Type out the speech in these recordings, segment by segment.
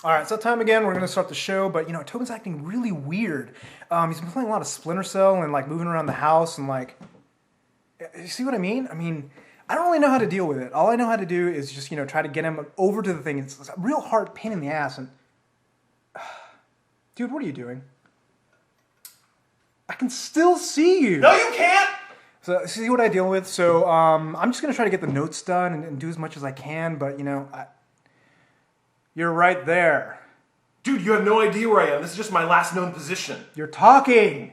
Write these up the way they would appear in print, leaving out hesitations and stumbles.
All right, it's that time again. We're going to start the show, but Tobin's acting really weird. He's been playing a lot of Splinter Cell and like moving around the house and like, you see what I mean? I don't really know how to deal with it. All I know how to do is just try to get him over to the thing. It's a real hard pain in the ass. And dude, what are you doing? I can still see you. No, you can't. So see what I deal with. So I'm just going to try to get the notes done and do as much as I can. But you're right there. Dude, you have no idea where I am. This is just my last known position. You're talking.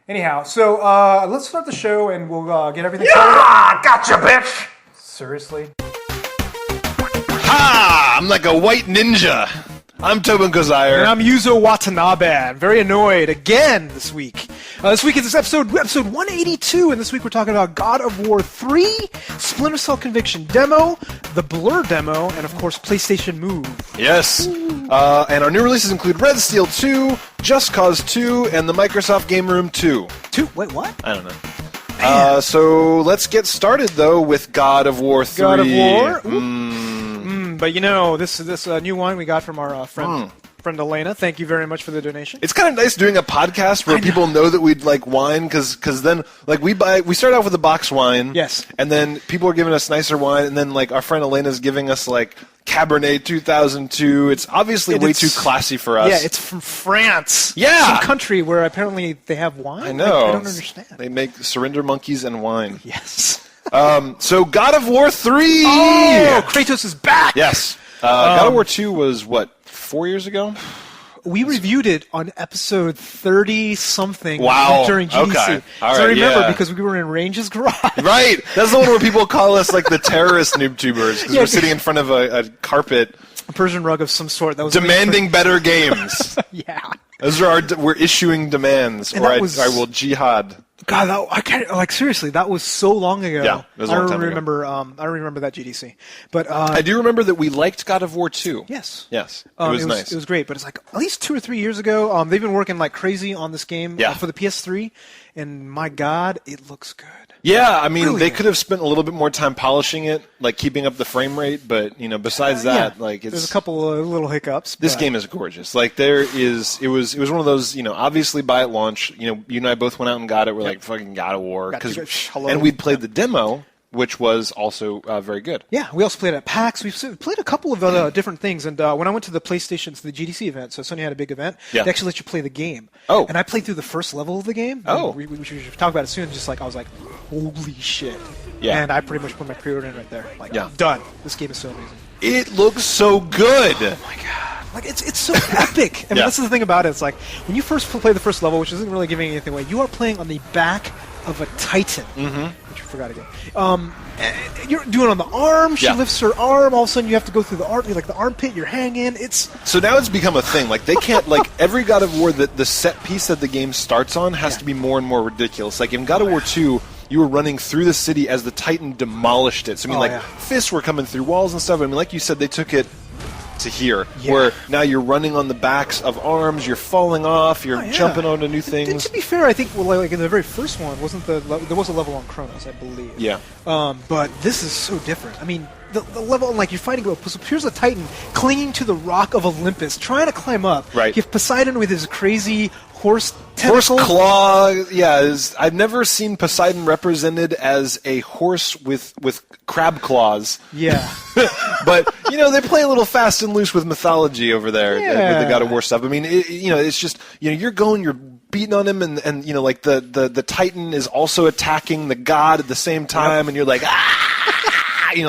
Anyhow, so let's start the show and we'll get everything started. Gotcha, bitch! Seriously? Ha! I'm like a white ninja. I'm Tobin Kozaire. And I'm Yuzo Watanabe. I'm very annoyed again this week. This week is episode 182, and this week we're talking about God of War 3, Splinter Cell Conviction demo, the Blur demo, and of course PlayStation Move. Yes. And our new releases include Red Steel 2, Just Cause 2, and the Microsoft Game Room 2. Wait, what? I don't know. So let's get started, though, with God of War 3. God of War? But this new one we got from our friend Elena. Thank you very much for the donation. It's kind of nice doing a podcast where people know that we'd like wine, because then like we start off with a box wine. Yes. And then people are giving us nicer wine, and then like our friend Elena's giving us like Cabernet 2002. It's obviously way too classy for us. Yeah, it's from France. Yeah. Some country where apparently they have wine. I know. I don't understand. They make surrender monkeys and wine. Yes. So God of War 3! Oh, Kratos is back! Yes. God of War 2 was, 4 years ago? We reviewed it on episode 30-something during GDC. Okay. All right, so I remember because we were in Range's garage. Right. That's the one where people call us like the terrorist NooBToobers because we're sitting in front of a carpet. A Persian rug of some sort. That was demanding better games. Yeah. Those are we're issuing demands, or I will jihad. God, I can't, seriously, that was so long ago. Yeah, that was a long time ago. I remember that GDC. But I do remember that we liked God of War 2. Yes. Yes. It was nice. It was great, but it's like at least 2 or 3 years ago. They've been working like crazy on this game for the PS3, and my God, it looks good. Yeah, they could have spent a little bit more time polishing it, like keeping up the frame rate, but besides that, there's a couple of little hiccups. This game is gorgeous. Like it was one of those, obviously by at launch, you and I both went out and got it. We're like fucking God of War, and we'd played the demo, which was also very good. Yeah, we also played at PAX. We played a couple of other different things, and when I went to the GDC event, so Sony had a big event, they actually let you play the game. Oh. And I played through the first level of the game. Oh. We should talk about it soon. I was like, holy shit. Yeah. And I pretty much put my pre-order in right there. Done. This game is so amazing. It looks so good. Oh my God. It's so epic. That's the thing about it. It's like, when you first play the first level, which isn't really giving anything away, you are playing on the back of a Titan. Mm-hmm. Which I forgot again. You're doing it on the arm. She lifts her arm. All of a sudden, you have to go through the armpit. You're hanging. So now it's become a thing. Like they can't every God of War the set piece that the game starts on has to be more and more ridiculous. Like in God of War 2, you were running through the city as the Titan demolished it. So fists were coming through walls and stuff. Like you said, they took it to here, where now you're running on the backs of arms, you're falling off, you're jumping onto new things. And to be fair, I think in the very first one, there was a level on Chronos, I believe. Yeah. But this is so different. The level, you're fighting, so here's a Titan clinging to the rock of Olympus, trying to climb up. Right. You have Poseidon with his crazy horse tentacles. Horse claw, I've never seen Poseidon represented as a horse with crab claws. Yeah. But, they play a little fast and loose with mythology over there with the God of War stuff. It's just, you're beating on him and the Titan is also attacking the god at the same time, and you're like,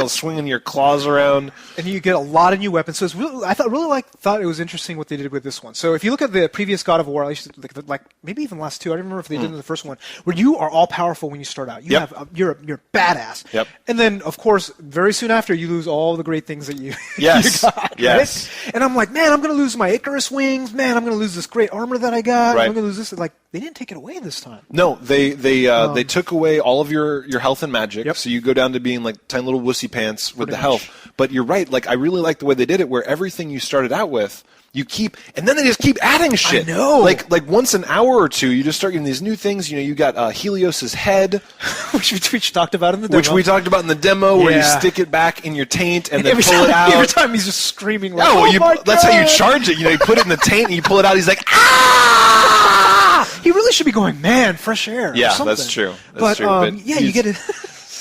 swinging your claws around. And you get a lot of new weapons. So it's really, I thought it was interesting what they did with this one. So if you look at the previous God of War, at least like maybe even last two, I don't remember if they did in the first one, where you are all powerful when you start out. You're badass. Yep. And then of course, very soon after, you lose all the great things that you you got. Yes. Right? And I'm like, man, I'm going to lose my Icarus wings. Man, I'm going to lose this great armor that I got. Right. I'm going to lose this. They didn't take it away this time. No, they took away all of your health and magic. Yep. So you go down to being like tiny little wussy pants with the health. But you're right. Like I really like the way they did it, where everything you started out with, you keep, and then they just keep adding shit. I know. Like once an hour or two, you just start getting these new things. You got Helios's head, which we talked about in the demo. Which we talked about in the demo, where you stick it back in your taint and then pull it out. Every time he's just screaming. Like, that's how you charge it. You put it in the taint and you pull it out. He's like, ah! He really should be going, man, fresh air. Yeah, or something. that's true. But you get it.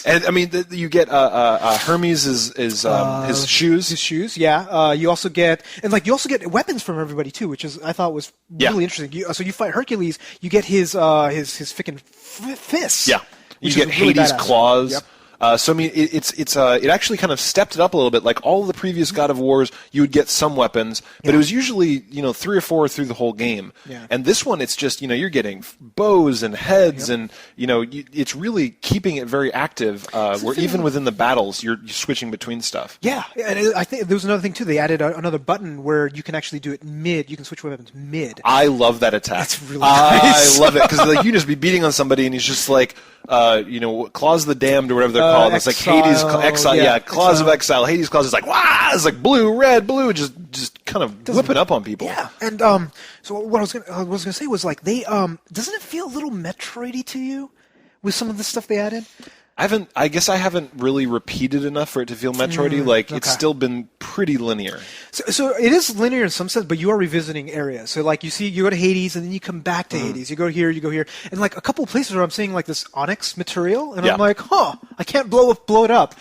And I mean, you get Hermes' his shoes. His shoes, yeah. You also get weapons from everybody too, which I thought was really interesting. So you fight Hercules, you get his freaking fists. Yeah, you get really Hades' badass. claws. Yep. So I mean, it actually kind of stepped it up a little bit. Like all of the previous God of Wars, you would get some weapons, but it was usually 3 or 4 through the whole game. Yeah. And this one, it's just you're getting bows and heads, and it's really keeping it very active. Where even within the battles, you're switching between stuff. Yeah, and I think there was another thing too. They added another button where you can actually do it mid. You can switch weapons mid. I love that attack. It's really nice. I love it because you just be beating on somebody, and he's just like. Claws of the Damned or whatever they're called. It's like Hades' Exile. Claws of Exile. Hades' Claws is like, wow! It's like blue, red, blue, just kind of whipping up on people. Yeah, and so what I was gonna say was like they doesn't it feel a little Metroidy to you with some of the stuff they added? I guess I haven't really repeated enough for it to feel Metroidy. It's still been pretty linear. So it is linear in some sense, but you are revisiting areas. So like you go to Hades and then you come back to Hades. You go here, and like a couple of places where I'm seeing like this onyx material, and I'm like, I can't blow it up.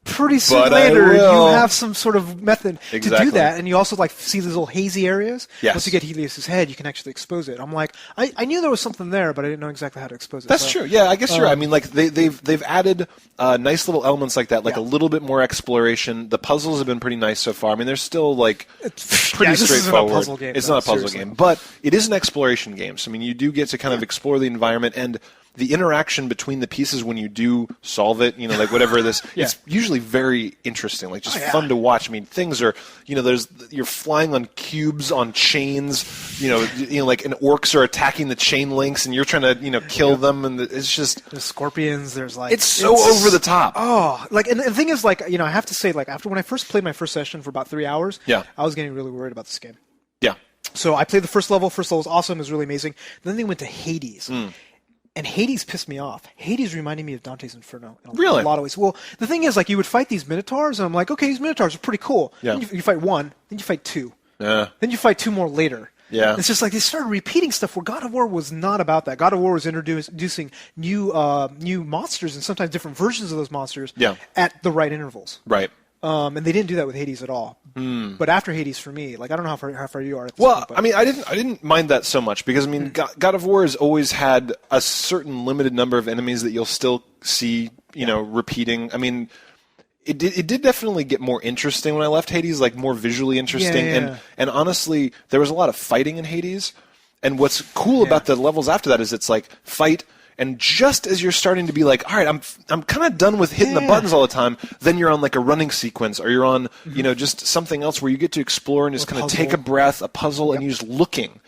Pretty soon later, you have some sort of method to do that, and you also like see these little hazy areas. Yes. Once you get Helios' head, you can actually expose it. I'm like, I knew there was something there, but I didn't know exactly how to expose it. That's true. Yeah, I guess you're right. I mean, like they've added nice little elements like that, like a little bit more exploration. The puzzles have been pretty nice so far. I mean, they're still like pretty straightforward. This isn't a puzzle game, it's not a puzzle game, but it is an exploration game. So I mean, you do get to kind of explore the environment and. The interaction between the pieces when you do solve it, like whatever this, it's usually very interesting, like just fun to watch. I mean, things are, you're flying on cubes on chains, like and orcs are attacking the chain links, and you're trying to, kill them, and it's just there's scorpions. There's like it's so over the top. Oh, like and the thing is, like I have to say, like after when I first played my first session for about 3 hours, I was getting really worried about this game. Yeah. So I played the first level. First level was awesome. It was really amazing. Then they went to Hades. And Hades pissed me off. Hades reminded me of Dante's Inferno in a lot of ways. Well, the thing is, like, you would fight these Minotaurs, and I'm like, okay, these Minotaurs are pretty cool. Yeah. Then you fight one, then you fight two. Yeah. Then you fight two more later. Yeah. It's just like they started repeating stuff where God of War was not about that. God of War was introducing new monsters and sometimes different versions of those monsters at the right intervals. Right. And they didn't do that with Hades at all. But after Hades, for me, like I don't know how far you are. At this well, point, I mean, I didn't mind that so much because I mean, God of War has always had a certain limited number of enemies that you'll still see, repeating. I mean, it did definitely get more interesting when I left Hades, like more visually interesting, and honestly, there was a lot of fighting in Hades. And what's cool about the levels after that is it's like fight. And just as you're starting to be like, all right, I'm kind of done with hitting the buttons all the time, then you're on like a running sequence, or you're on, just something else where you get to explore and just kind of take a breath, a puzzle, and you're just looking.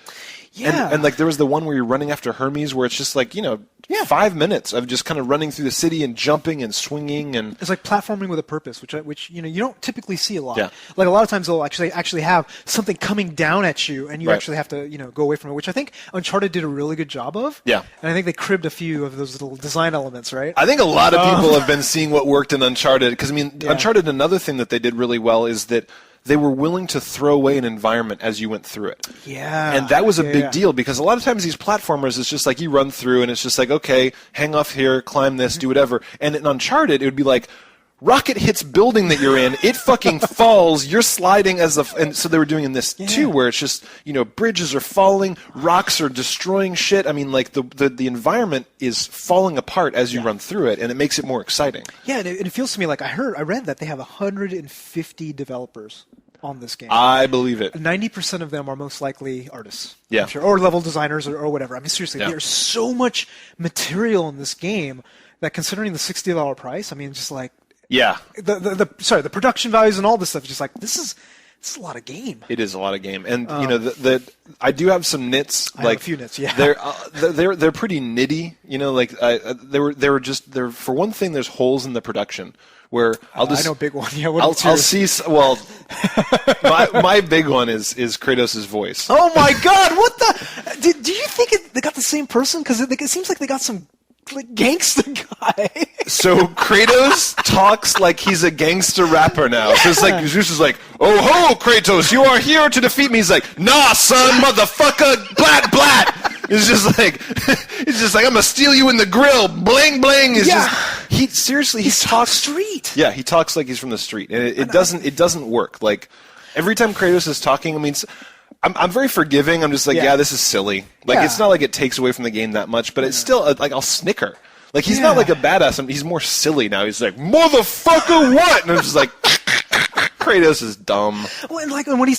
Yeah. And like there was the one where you're running after Hermes, where it's just like 5 minutes of just kind of running through the city and jumping and swinging, and it's like platforming with a purpose, which you don't typically see a lot. Yeah. Like a lot of times they'll actually have something coming down at you, and you actually have to go away from it, which I think Uncharted did a really good job of. Yeah. And I think they cribbed a few of those little design elements, right? I think a lot of people have been seeing what worked in Uncharted, because I mean, Uncharted. Another thing that they did really well is that. They were willing to throw away an environment as you went through it. Yeah. And that was a big deal, because a lot of times these platformers, it's just like you run through and it's just like, okay, hang off here, climb this, do whatever. And in Uncharted, it would be like, rocket hits building that you're in, it fucking falls, you're sliding and so they were doing in this too, where it's just, bridges are falling, rocks are destroying shit. I mean, like the environment is falling apart as you run through it, and it makes it more exciting. Yeah, and it feels to me like I read that they have 150 developers on this game. I believe it. 90% of them are most likely artists. Yeah. I'm sure, or level designers or whatever. I mean, seriously, there's so much material in this game that, considering the $60 price, I mean, just like, the production values and all this stuff, just like this is a lot of game. It is a lot of game, and I do have some nits. I have a few nits, yeah. They're pretty nitty. Like they were for one thing. There's holes in the production where I'll I just know a big one. Yeah, I'll see. Well, my big one is Kratos' voice. Oh my God! What the? Do you think they got the same person? Because it seems like they got some gangster guy. So Kratos talks like he's a gangster rapper now. So it's like Zeus is like, "Oh ho, Kratos, you are here to defeat me." He's like, "Nah, son, motherfucker, blat blat." It's just like I'm gonna steal you in the grill, bling bling. He talks street. Yeah, he talks like he's from the street, and it doesn't work. Like every time Kratos is talking, I mean, I'm very forgiving. I'm just like, yeah, this is silly. Like it's not like it takes away from the game that much, but it's still like I'll snicker. Like he's not like a badass. He's more silly now. He's like, motherfucker, what? And I'm just like, Kratos is dumb. Well, and when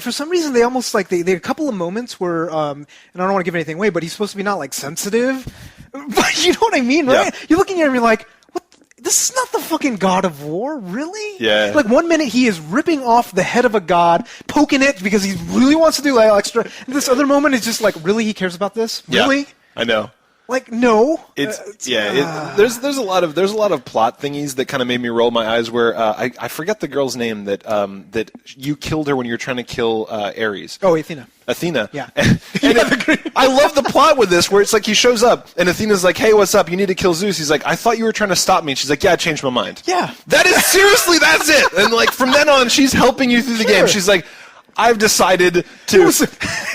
for some reason they almost like they had a couple of moments where and I don't want to give anything away, but he's supposed to be not like sensitive, but you know what I mean, right? Yeah. You're looking at him, and you're like, what? This is not the fucking God of War, really? Yeah. Like 1 minute he is ripping off the head of a god, poking it because he really wants to do like extra. And this other moment is just like, really, he cares about this? Really? Yeah, I know. Like no, there's a lot of plot thingies that kind of made me roll my eyes. Where I forget the girl's name that you killed her when you were trying to kill Ares. Oh, Athena. Yeah. And I love the plot with this, where it's like he shows up and Athena's like, "Hey, what's up? You need to kill Zeus." He's like, "I thought you were trying to stop me." And she's like, "Yeah, I changed my mind." Yeah. That is seriously, that's it. And like from then on, she's helping you through the game. She's like, "I've decided to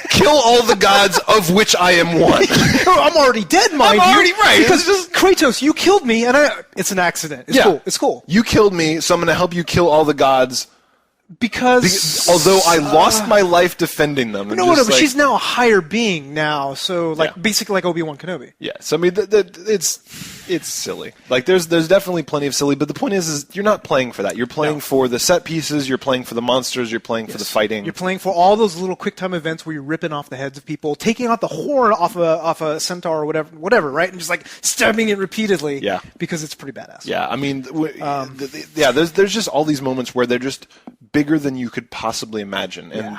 kill all the gods of which I am one." I'm already dead, mind you. I'm already right. Because Kratos, you killed me, and it's an accident. It's cool. It's cool. You killed me, so I'm going to help you kill all the gods. Because although I lost my life defending them. No, but she's now a higher being now, so basically like Obi-Wan Kenobi. Yeah, so I mean, it's silly. Like there's definitely plenty of silly, but the point is you're not playing for that. You're playing for the set pieces. You're playing for the monsters. You're playing for the fighting. You're playing for all those little quick time events where you're ripping off the heads of people, taking out the horn off a centaur or whatever, right, and just like stabbing it repeatedly. Yeah, because it's pretty badass. Yeah, I mean, there's just all these moments where they're just bigger than you could possibly imagine, and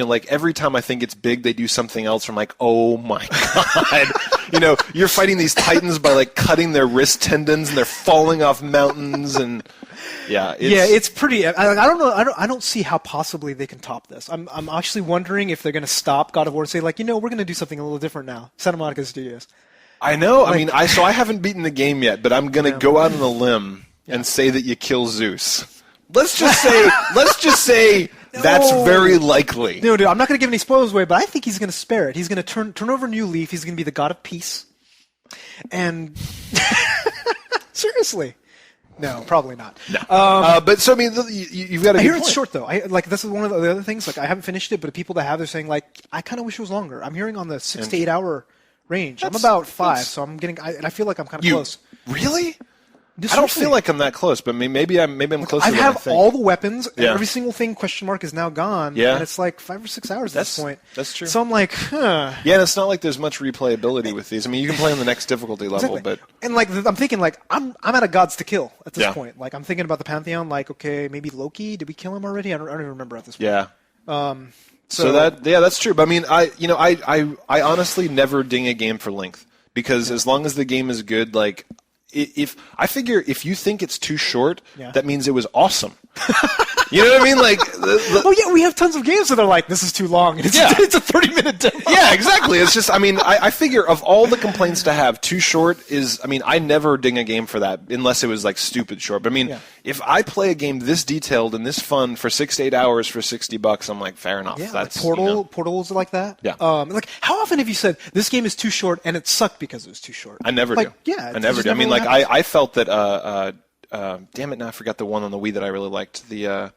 like every time I think it's big, they do something else. From like, oh my god, you're fighting these titans by like cutting their wrist tendons, and they're falling off mountains, and it's pretty. I don't know. I don't see how possibly they can top this. I'm actually wondering if they're going to stop God of War and say like, we're going to do something a little different now. Santa Monica Studios. I know. I mean, I haven't beaten the game yet, but I'm going to go out on a limb and say that you kill Zeus. Let's just say that's very likely. No, dude, I'm not going to give any spoilers away, but I think he's going to spare it. He's going to turn over a new leaf. He's going to be the god of peace. And seriously, no, probably not. No. But so I mean, you've got. I hear it's short though. This is one of the other things. Like I haven't finished it, but the people that have, they're saying like, I kind of wish it was longer. I'm hearing on the 6 to 8 hour range. I'm about 5, so I'm getting. And I feel like I'm kind of close. Really? I don't feel like I'm that close, but maybe I'm closer. I have all the weapons, and every single thing is now gone. Yeah. And it's like 5 or 6 hours at this point. That's true. So I'm like, huh. Yeah, and it's not like there's much replayability with these. I mean, you can play on the next difficulty level, but and like I'm thinking like I'm out of gods to kill at this point. Like I'm thinking about the Pantheon. Like okay, maybe Loki. Did we kill him already? I don't even remember at this point. Yeah. So that's true. But I mean, I honestly never ding a game for length because as long as the game is good, like. If you think it's too short, that means it was awesome. You know what I mean? Like, we have tons of games that are like, this is too long. And it's a 30-minute demo. Yeah, exactly. It's just, I mean, I figure of all the complaints to have, too short is, I mean, I never ding a game for that unless it was like stupid short. But I mean, if I play a game this detailed and this fun for 6 to 8 hours for $60, I'm like, fair enough. Yeah, that's like Portals are like that. Yeah. Like, how often have you said this game is too short and it sucked because it was too short? I never do. Yeah, I never do. I mean, like, I felt that. Damn it! Now I forgot the one on the Wii that I really liked. The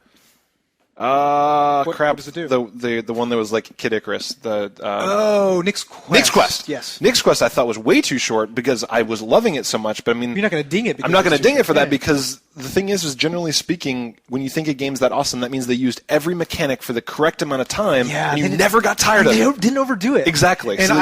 what does it do? The one that was like Kid Icarus. Nick's Quest. Nick's Quest. Yes. Nick's Quest I thought was way too short because I was loving it so much. But I mean, you're not going to ding it. I'm not going to ding it for that because the thing is generally speaking, when you think a game's that awesome, that means they used every mechanic for the correct amount of time, and you never got tired of it. They didn't overdo it. Exactly. And so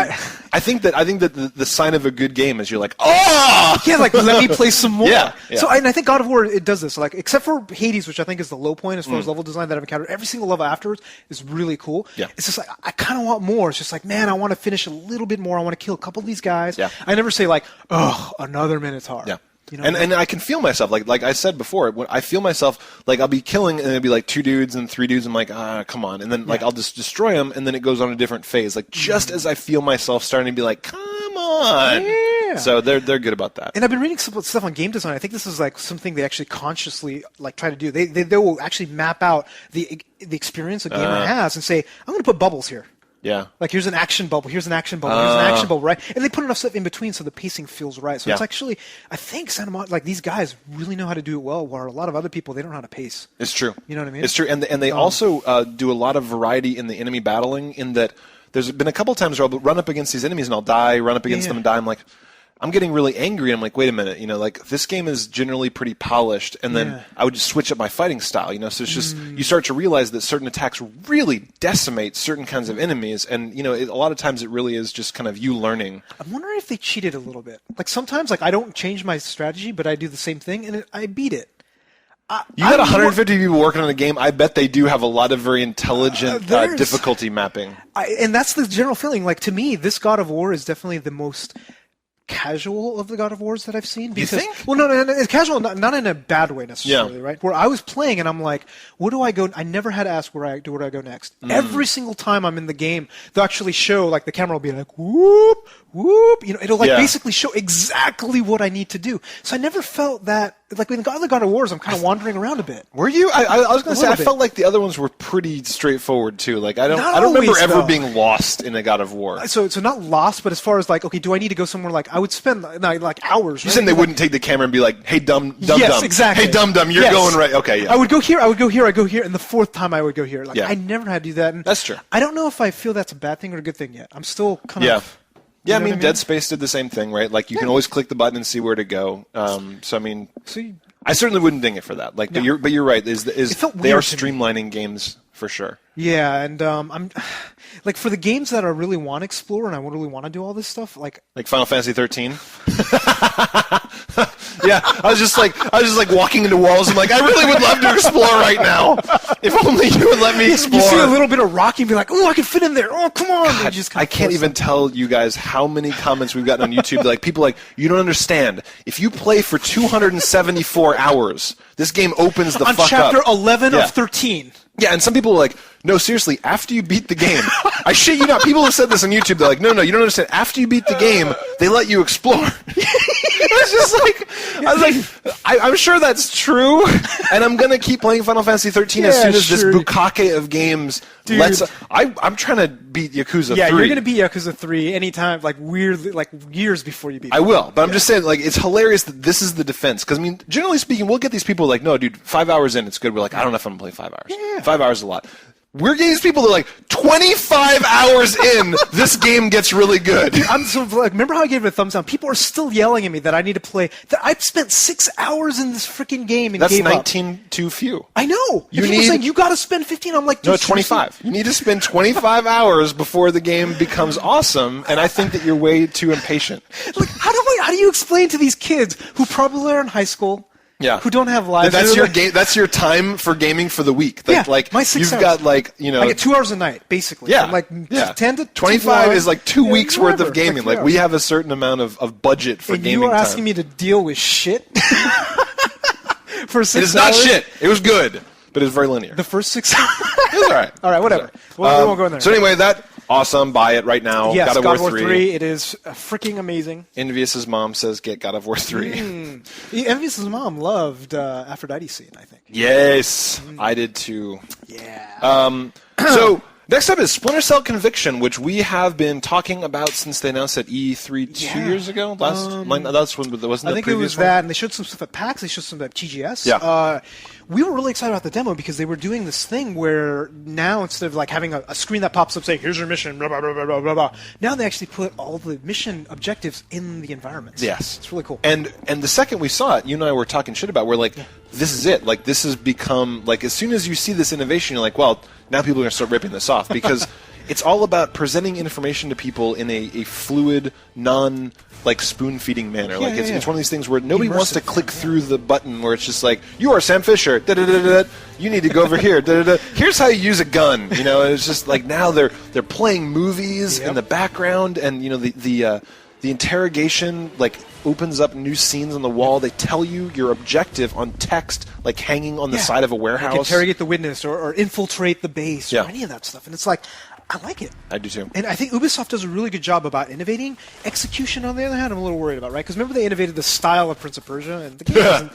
I think that the sign of a good game is you're like, oh, yeah, like let me play some more. Yeah. So and I think God of War it does this. Like except for Hades, which I think is the low point as far as level design that I've encountered, every single level afterwards is really cool. Yeah. It's just like I kind of want more. It's just like, man, I want to finish a little bit more. I want to kill a couple of these guys. Yeah. I never say like, oh, another Minotaur. Yeah. You know And I can feel myself, like I said before, when I feel myself, like I'll be killing and it'll be like 2 dudes and 3 dudes. I'm like, come on. And then like I'll just destroy them and then it goes on a different phase. Like just as I feel myself starting to be like, come on. Yeah. So they're good about that. And I've been reading some stuff on game design. I think this is like something they actually consciously like try to do. They will actually map out the experience a gamer has and say, I'm going to put bubbles here. Yeah. Like here's an action bubble, here's an action bubble, here's an action bubble, right? And they put enough stuff in between so the pacing feels right. So it's actually, I think Santa Monica, like these guys really know how to do it well, where a lot of other people, they don't know how to pace. It's true. You know what I mean? It's true. And they also do a lot of variety in the enemy battling in that there's been a couple times where I'll run up against these enemies and I'll die, run up against them and die. I'm like, I'm getting really angry. I'm like, wait a minute, like this game is generally pretty polished, and then I would just switch up my fighting style, So it's just you start to realize that certain attacks really decimate certain kinds of enemies, and a lot of times it really is just kind of you learning. I'm wondering if they cheated a little bit. Like sometimes, like I don't change my strategy, but I do the same thing, and I beat it. You got 150 people working on a game. I bet they do have a lot of very intelligent difficulty mapping. And that's the general feeling. Like to me, this God of War is definitely the most casual of the God of Wars that I've seen. Because, you think? Well, no, it's casual, not in a bad way necessarily, right? Where I was playing and I'm like, where do I go? I never had to ask where do I go next. Every single time I'm in the game, they'll actually show, like the camera will be like, whoop, whoop. It'll like basically show exactly what I need to do. So I never felt that, like with the God of Wars, I'm kind of wandering around a bit. Were you? I was going to say, I felt like the other ones were pretty straightforward too. Like I don't remember ever being lost in a God of War. So not lost, but as far as like, okay, do I need to go somewhere? Like I would spend like hours. You said they wouldn't take the camera and be like, "Hey, dumb." Yes, exactly. Hey, dumb, you're going right. Okay, yeah. I would go here, and the fourth time I would go here. Like I never had to do that. And that's true. I don't know if I feel that's a bad thing or a good thing yet. I'm still kind of. Yeah, I mean, Dead Space did the same thing, right? Like you can always click the button and see where to go. So I mean, I certainly wouldn't ding it for that. Like, but you're right. They are streamlining games for sure. Yeah, and I'm like for the games that I really want to explore and I really want to do all this stuff, like Final Fantasy 13. Yeah, I was just like walking into walls. I'm like, I really would love to explore right now. If only you would let me explore. You see a little bit of Rocky and be like, oh, I can fit in there. Oh, come on. God, I can't even tell you guys how many comments we've gotten on YouTube. Like people like, you don't understand. If you play for 274 hours, this game opens the fuck up. On chapter 11 of 13. Yeah, and some people are like, no, seriously, after you beat the game, I shit you not, people have said this on YouTube, they're like, no, you don't understand, after you beat the game, they let you explore. It's just like, I was like, I'm sure that's true, and I'm going to keep playing Final Fantasy 13 as soon as this bukkake of games lets... I'm trying to beat Yakuza 3. Yeah, you're going to beat Yakuza 3 anytime, like weirdly, like years before you beat it. I will, but I'm just saying, like, it's hilarious that this is the defense, because, I mean, generally speaking, we'll get these people like, no, dude, 5 hours in, it's good. We're like, I don't know if I'm going to play 5 hours. Yeah. 5 hours is a lot. We're getting these people that are like, 25 hours in, this game gets really good. I'm so like, remember how I gave it a thumbs down? People are still yelling at me that I need to play. That I've spent 6 hours in this freaking game and That's gave 19 too few. I know. People are saying you got to spend 15. I'm like, no, 25. You need to spend 25 hours before the game becomes awesome, and I think that you're way too impatient. Like, how do you explain to these kids who probably are in high school? Yeah. Who don't have lives. That's your game. That's your time for gaming for the week. Like my 6 you've hours. Got like I get 2 hours a night, basically. Yeah. From like 10 to 25 is like 2 weeks worth of gaming. Like we have a certain amount of budget for gaming. And you are asking me to deal with shit for 6 hours. It is not shit. It was good, but it was very linear. The first 6 hours. It was all right. All right, whatever. We won't go in there. So anyway, that. Awesome, buy it right now. Yes, God of War 3. It is freaking amazing. Envious's mom says get God of War 3. Envious's mom loved Aphrodite scene, I think. Yes, I did too. Yeah. So next up is Splinter Cell Conviction, which we have been talking about since they announced at E3 2 years ago. That's when there wasn't the previous one. I think it was that, and they showed some stuff at PAX. They showed some at TGS. Yeah. We were really excited about the demo because they were doing this thing where now instead of like having a screen that pops up saying here's your mission, blah blah blah blah blah blah, now they actually put all the mission objectives in the environments. Yes, it's really cool. And the second we saw it, you and I were talking shit about. We're like, this is it. Like this has become like as soon as you see this innovation, you're like, well, now people are gonna start ripping this off because it's all about presenting information to people in a fluid, like spoon-feeding manner. Like it's one of these things where nobody wants to click through the button where it's just like, you are Sam Fisher, da-da-da-da-da, you need to go over here, da-da-da. Here's how you use a gun. You know, it's just like now they're playing movies in the background, and you know the interrogation, like opens up new scenes on the wall. They tell you your objective on text, like hanging on the side of a warehouse. Like interrogate the witness or infiltrate the base or Yeah. any of that stuff. And it's like, I like it. I do too. And I think Ubisoft does a really good job about innovating. Execution, on the other hand, I'm a little worried about, right? Because remember they innovated the style of Prince of Persia, and the game wasn't,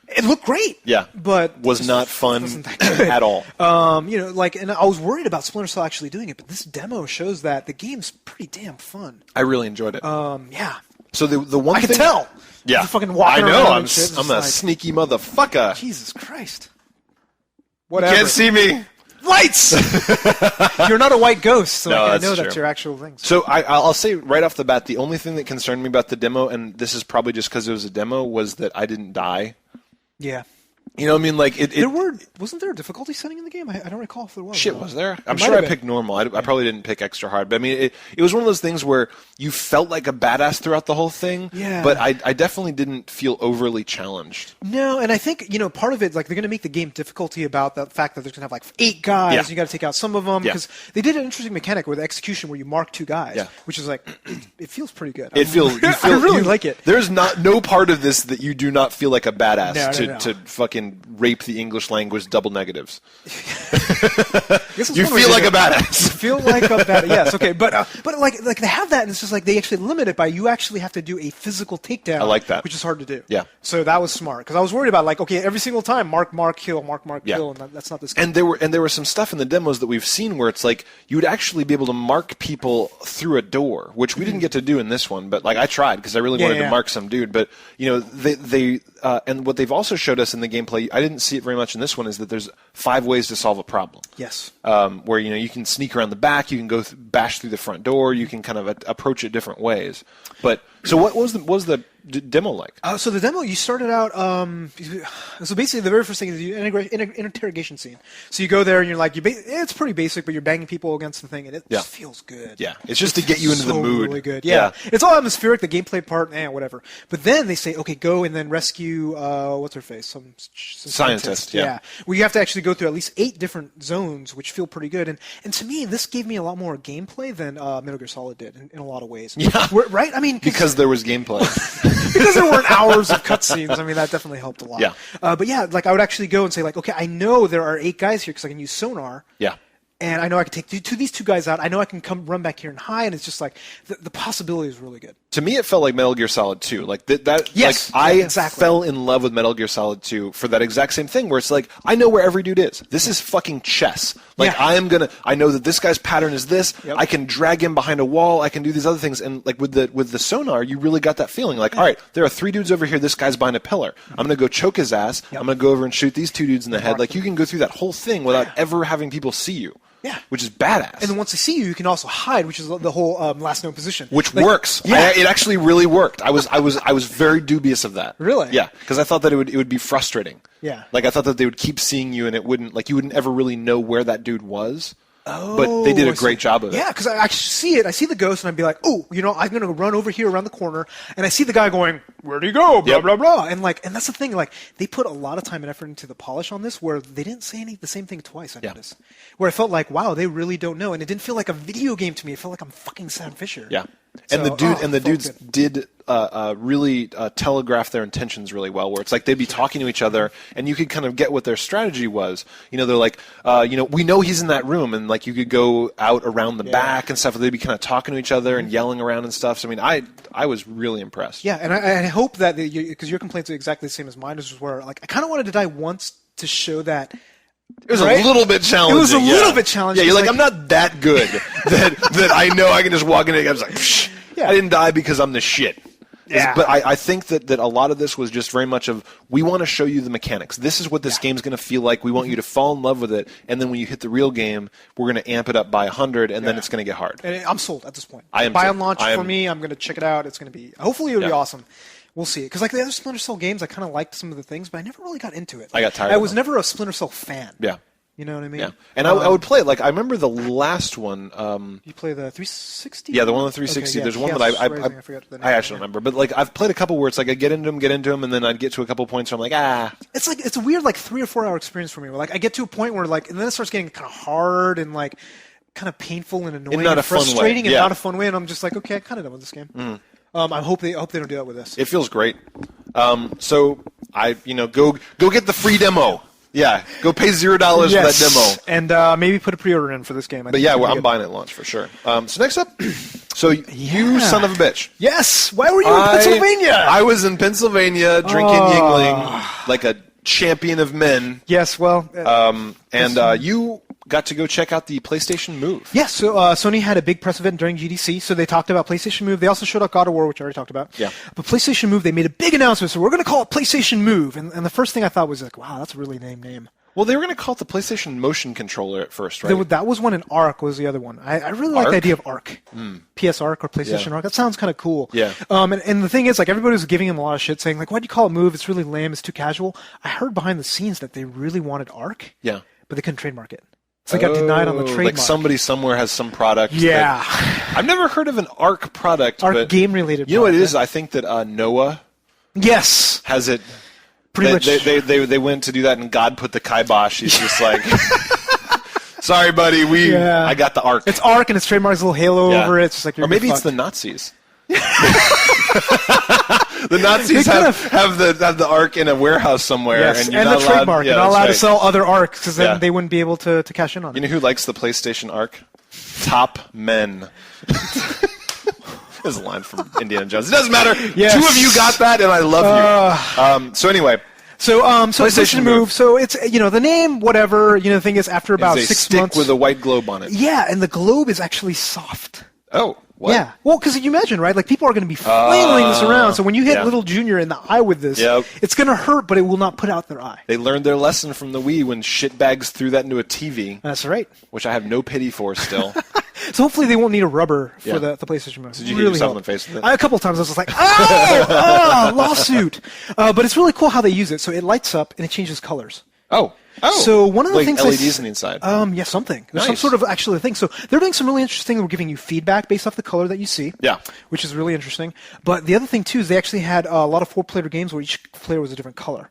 it looked great. Yeah, but was not fun wasn't that good. at all. And I was worried about Splinter Cell actually doing it, but this demo shows that the game's pretty damn fun. I really enjoyed it. Yeah. So the one I thing can tell. Yeah, You're fucking walking I know. around I'm and shit, I'm a sneaky motherfucker. Jesus Christ. You Whatever. can't see me. Lights! You're not a white ghost, so No, I that's know true. that's your actual thing. So I'll say right off the bat, the only thing that concerned me about the demo, and this is probably just because it was a demo, was that I didn't die. Yeah. You know what I mean? Like Wasn't there a difficulty setting in the game? I don't recall if there was. Shit, was there? I'm might sure have I been. picked normal. I probably didn't pick extra hard. But I mean, it was one of those things where you felt like a badass throughout the whole thing. Yeah. But I definitely didn't feel overly challenged. No, and I think, part of it, like, they're going to make the game difficulty about the fact that there's going to have, like, 8 guys, Yeah. and you got to take out some of them, Yeah. because they did an interesting mechanic with execution where you mark 2 guys, Yeah. which is, like, it feels pretty good. You feel I really like it. There's no part of this that you do not feel like a badass No. to fucking rape the English language double negatives. This is You one way feel to like do a it. badass. You feel like a badass. Yes, okay, but like they have that, and it's just like they actually limit it by you actually have to do a physical takedown. I like that. Which is hard to do. Yeah. So that was smart because I was worried about like, okay, every single time mark, kill, mark, Yeah. kill, and that's not this game. And there were some stuff in the demos that we've seen where it's like you would actually be able to mark people through a door, which we didn't get to do in this one. But like I tried because I really wanted to mark some dude. But they and what they've also showed us in the gameplay, I didn't see it very much in this one, is that there's 5 ways to solve a problem. Yes. Where you can sneak around the back, you can go bash through the front door, you can kind of approach it different ways. But so what was the demo like? So the demo, you started out. So basically, the very first thing is you interrogation scene. So you go there and you're like, it's pretty basic, but you're banging people against the thing, and it just feels good. Yeah, it's just to get you into the mood. Really good. Yeah. It's all atmospheric. The gameplay part, whatever. But then they say, okay, go and then rescue. What's her face? Some Scientist. Yeah. Well, you have to actually go through at least 8 different zones, which feel pretty good. And to me, this gave me a lot more gameplay than Metal Gear Solid did in a lot of ways. Yeah. Right. I mean, Because there was gameplay. because there weren't hours of cutscenes. I mean, that definitely helped a lot. Yeah. But yeah, like I would actually go and say, like, okay, I know there are 8 guys here because I can use sonar. Yeah. And I know I can take these 2 guys out. I know I can run back here and hide. And it's just like the possibility is really good. To me, it felt like Metal Gear Solid 2. Like that. Yes, Like, yeah, I exactly. fell in love with Metal Gear Solid 2 for that exact same thing, where it's like I know where every dude is. This is fucking chess. Like I know that this guy's pattern is this. Yep. I can drag him behind a wall. I can do these other things. And like with the sonar, you really got that feeling. Like, all right, there are 3 dudes over here. This guy's behind a pillar. I'm gonna go choke his ass. Yep. I'm gonna go over and shoot these 2 dudes in the head. Like you can go through that whole thing without ever having people see you. Yeah. Which is badass. And then once they see you, you can also hide, which is the whole last known position. Which Like, works. Yeah. It actually really worked. I was very dubious of that. Really? Yeah, because I thought that it would be frustrating. Yeah. Like I thought that they would keep seeing you and you wouldn't ever really know where that dude was. But they did a great job of it. Yeah, because I see it. I see the ghost, and I'd be like, "Oh, I'm going to run over here around the corner," and I see the guy going, "Where'd he go?" Blah Yep. blah blah, and that's the thing. Like they put a lot of time and effort into the polish on this, where they didn't say the same thing twice. I noticed, where I felt like, "Wow, they really don't know," and it didn't feel like a video game to me. It felt like I'm fucking Sam Fisher. Yeah. So, And the felt dudes good. did really telegraph their intentions really well, where it's like they'd be talking to each other and you could kind of get what their strategy was. They're like, we know he's in that room, and like you could go out around the back and stuff, and they'd be kind of talking to each other and yelling around and stuff. So, I mean, I was really impressed. Yeah, and I hope that because your complaints are exactly the same as mine, is where like I kind of wanted to die once to show that. It was a little bit challenging. It was a little bit challenging. Yeah, you're like, Like- I'm not that good that I know I can just walk in and I was like, psh, Yeah. I didn't die because I'm the shit. Yeah. But I think that a lot of this was just very much of, we want to show you the mechanics. This is what this game's going to feel like. We want you to fall in love with it. And then when you hit the real game, we're going to amp it up by 100, and then it's going to get hard. And I'm sold at this point. I am Buy too. on launch I am- for me. I'm going to check it out. It's going to be hopefully it'll be Yeah. awesome. We'll see. Because like the other Splinter Cell games, I kind of liked some of the things, but I never really got into it. I got tired I of was them. never a Splinter Cell fan. Yeah. You know what I mean? Yeah. And I would play it. Like, I remember the last one. You play the 360? Yeah, the one on the 360. Okay, yeah, There's one Chaos that Rising, I forgot the name I of it, actually yeah. don't remember. But like, I've played a couple where it's like I get into them, and then I'd get to a couple points where I'm like, It's like it's a weird like 3 or 4 hour experience for me. Where like I get to a point where like, and then it starts getting kind of hard and like kind of painful and annoying, not and a fun way. frustrating, and Yeah. not a fun way. And I'm just like, okay, I'm kind of done with this game. I hope they don't do that with this. It feels great. So go get the free demo. Yeah, go pay $0 for that demo. And maybe put a pre-order in for this game. But yeah, I'm buying it at launch for sure. So next up, you son of a bitch. Yes. Why were you in Pennsylvania? I was in Pennsylvania drinking Yingling like a champion of men. Yes. Well. You got to go check out the PlayStation Move. Yes, so Sony had a big press event during GDC, so they talked about PlayStation Move. They also showed up God of War, which I already talked about. Yeah. But PlayStation Move, they made a big announcement, so we're going to call it PlayStation Move. And the first thing I thought was like, wow, that's a really lame name. Well, they were going to call it the PlayStation Motion Controller at first, right? That was one, and Arc was the other one. I really like the idea of Arc. PS Arc or PlayStation Arc. That sounds kind of cool. Yeah. And the thing is, like, everybody was giving him a lot of shit, saying, like, why'd you call it Move? It's really lame. It's too casual. I heard behind the scenes that they really wanted Arc. Yeah. But they couldn't trademark it. So they got denied on the trademark. Like somebody somewhere has some product. Yeah. I've never heard of an Arc product. Arc game-related. You know what it is? I think that Noah. Yes. Has it. Pretty much. They went to do that, and God put the kibosh. He's just like, sorry, buddy. I got the Arc. It's Arc, and it's trademarked. There's a little halo over it. It's just like, or maybe it's the Nazis. The Nazis have the Arc in a warehouse somewhere, yes, and you're and not the trademark. You're not allowed to sell other Arcs because then they wouldn't be able to cash in on it. You know who likes the PlayStation Arc? Top men. There's a line from Indiana Jones. It doesn't matter. Yes. 2 of you got that, and I love you. So anyway. So PlayStation Move. So it's the name, whatever. The thing is, after about 6 months, stick with a white globe on it. Yeah, and the globe is actually soft. Oh. What? Yeah. Well, because you imagine, right? Like, people are going to be flailing this around. So when you hit little Junior in the eye with this, it's going to hurt, but it will not put out their eye. They learned their lesson from the Wii when shitbags threw that into a TV. That's right. Which I have no pity for still. So hopefully they won't need a rubber for the PlayStation Move. Did you hit yourself in the face with it? A couple of times I was just like, lawsuit. But it's really cool how they use it. So it lights up and it changes colors. Oh. So one of the things LEDs on the inside. Yeah, something. There's some sort of actually thing. So they're doing some really interesting thing. We're giving you feedback based off the color that you see. Yeah. Which is really interesting. But the other thing too is they actually had a lot of 4-player games where each player was a different color.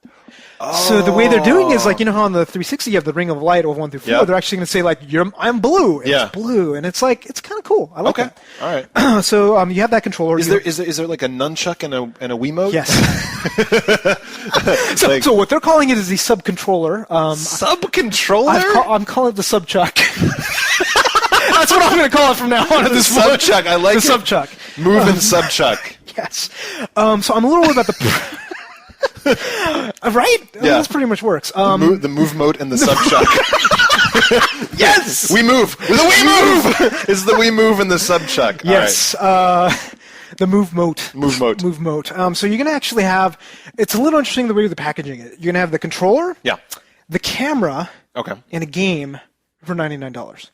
So the way they're doing is like, how on the 360 you have the Ring of Light of 1 through 4. They're actually going to say like, I'm blue. It's blue, and it's like it's kind of cool. I like that. All right. So you have that controller. Is there like a nunchuck and a Wiimote? Yes. So what they're calling it is the sub controller. Sub-controller? I'm calling it the sub-chuck. That's what I'm going to call it from now on. The sub-chuck. I like the it. sub-chuck. Move and sub-chuck. Yes. So I'm a little worried about the... right? Yeah. This pretty much works. The move mote and the sub-chuck. Yes! We move. The Wii Move! It's the Wii Move and the sub-chuck. Yes. Right. The Move Mote. Move Mote. Move Mote. So you're going to actually have... It's a little interesting the way they're packaging it. You're going to have the controller, the camera, and a game for $99.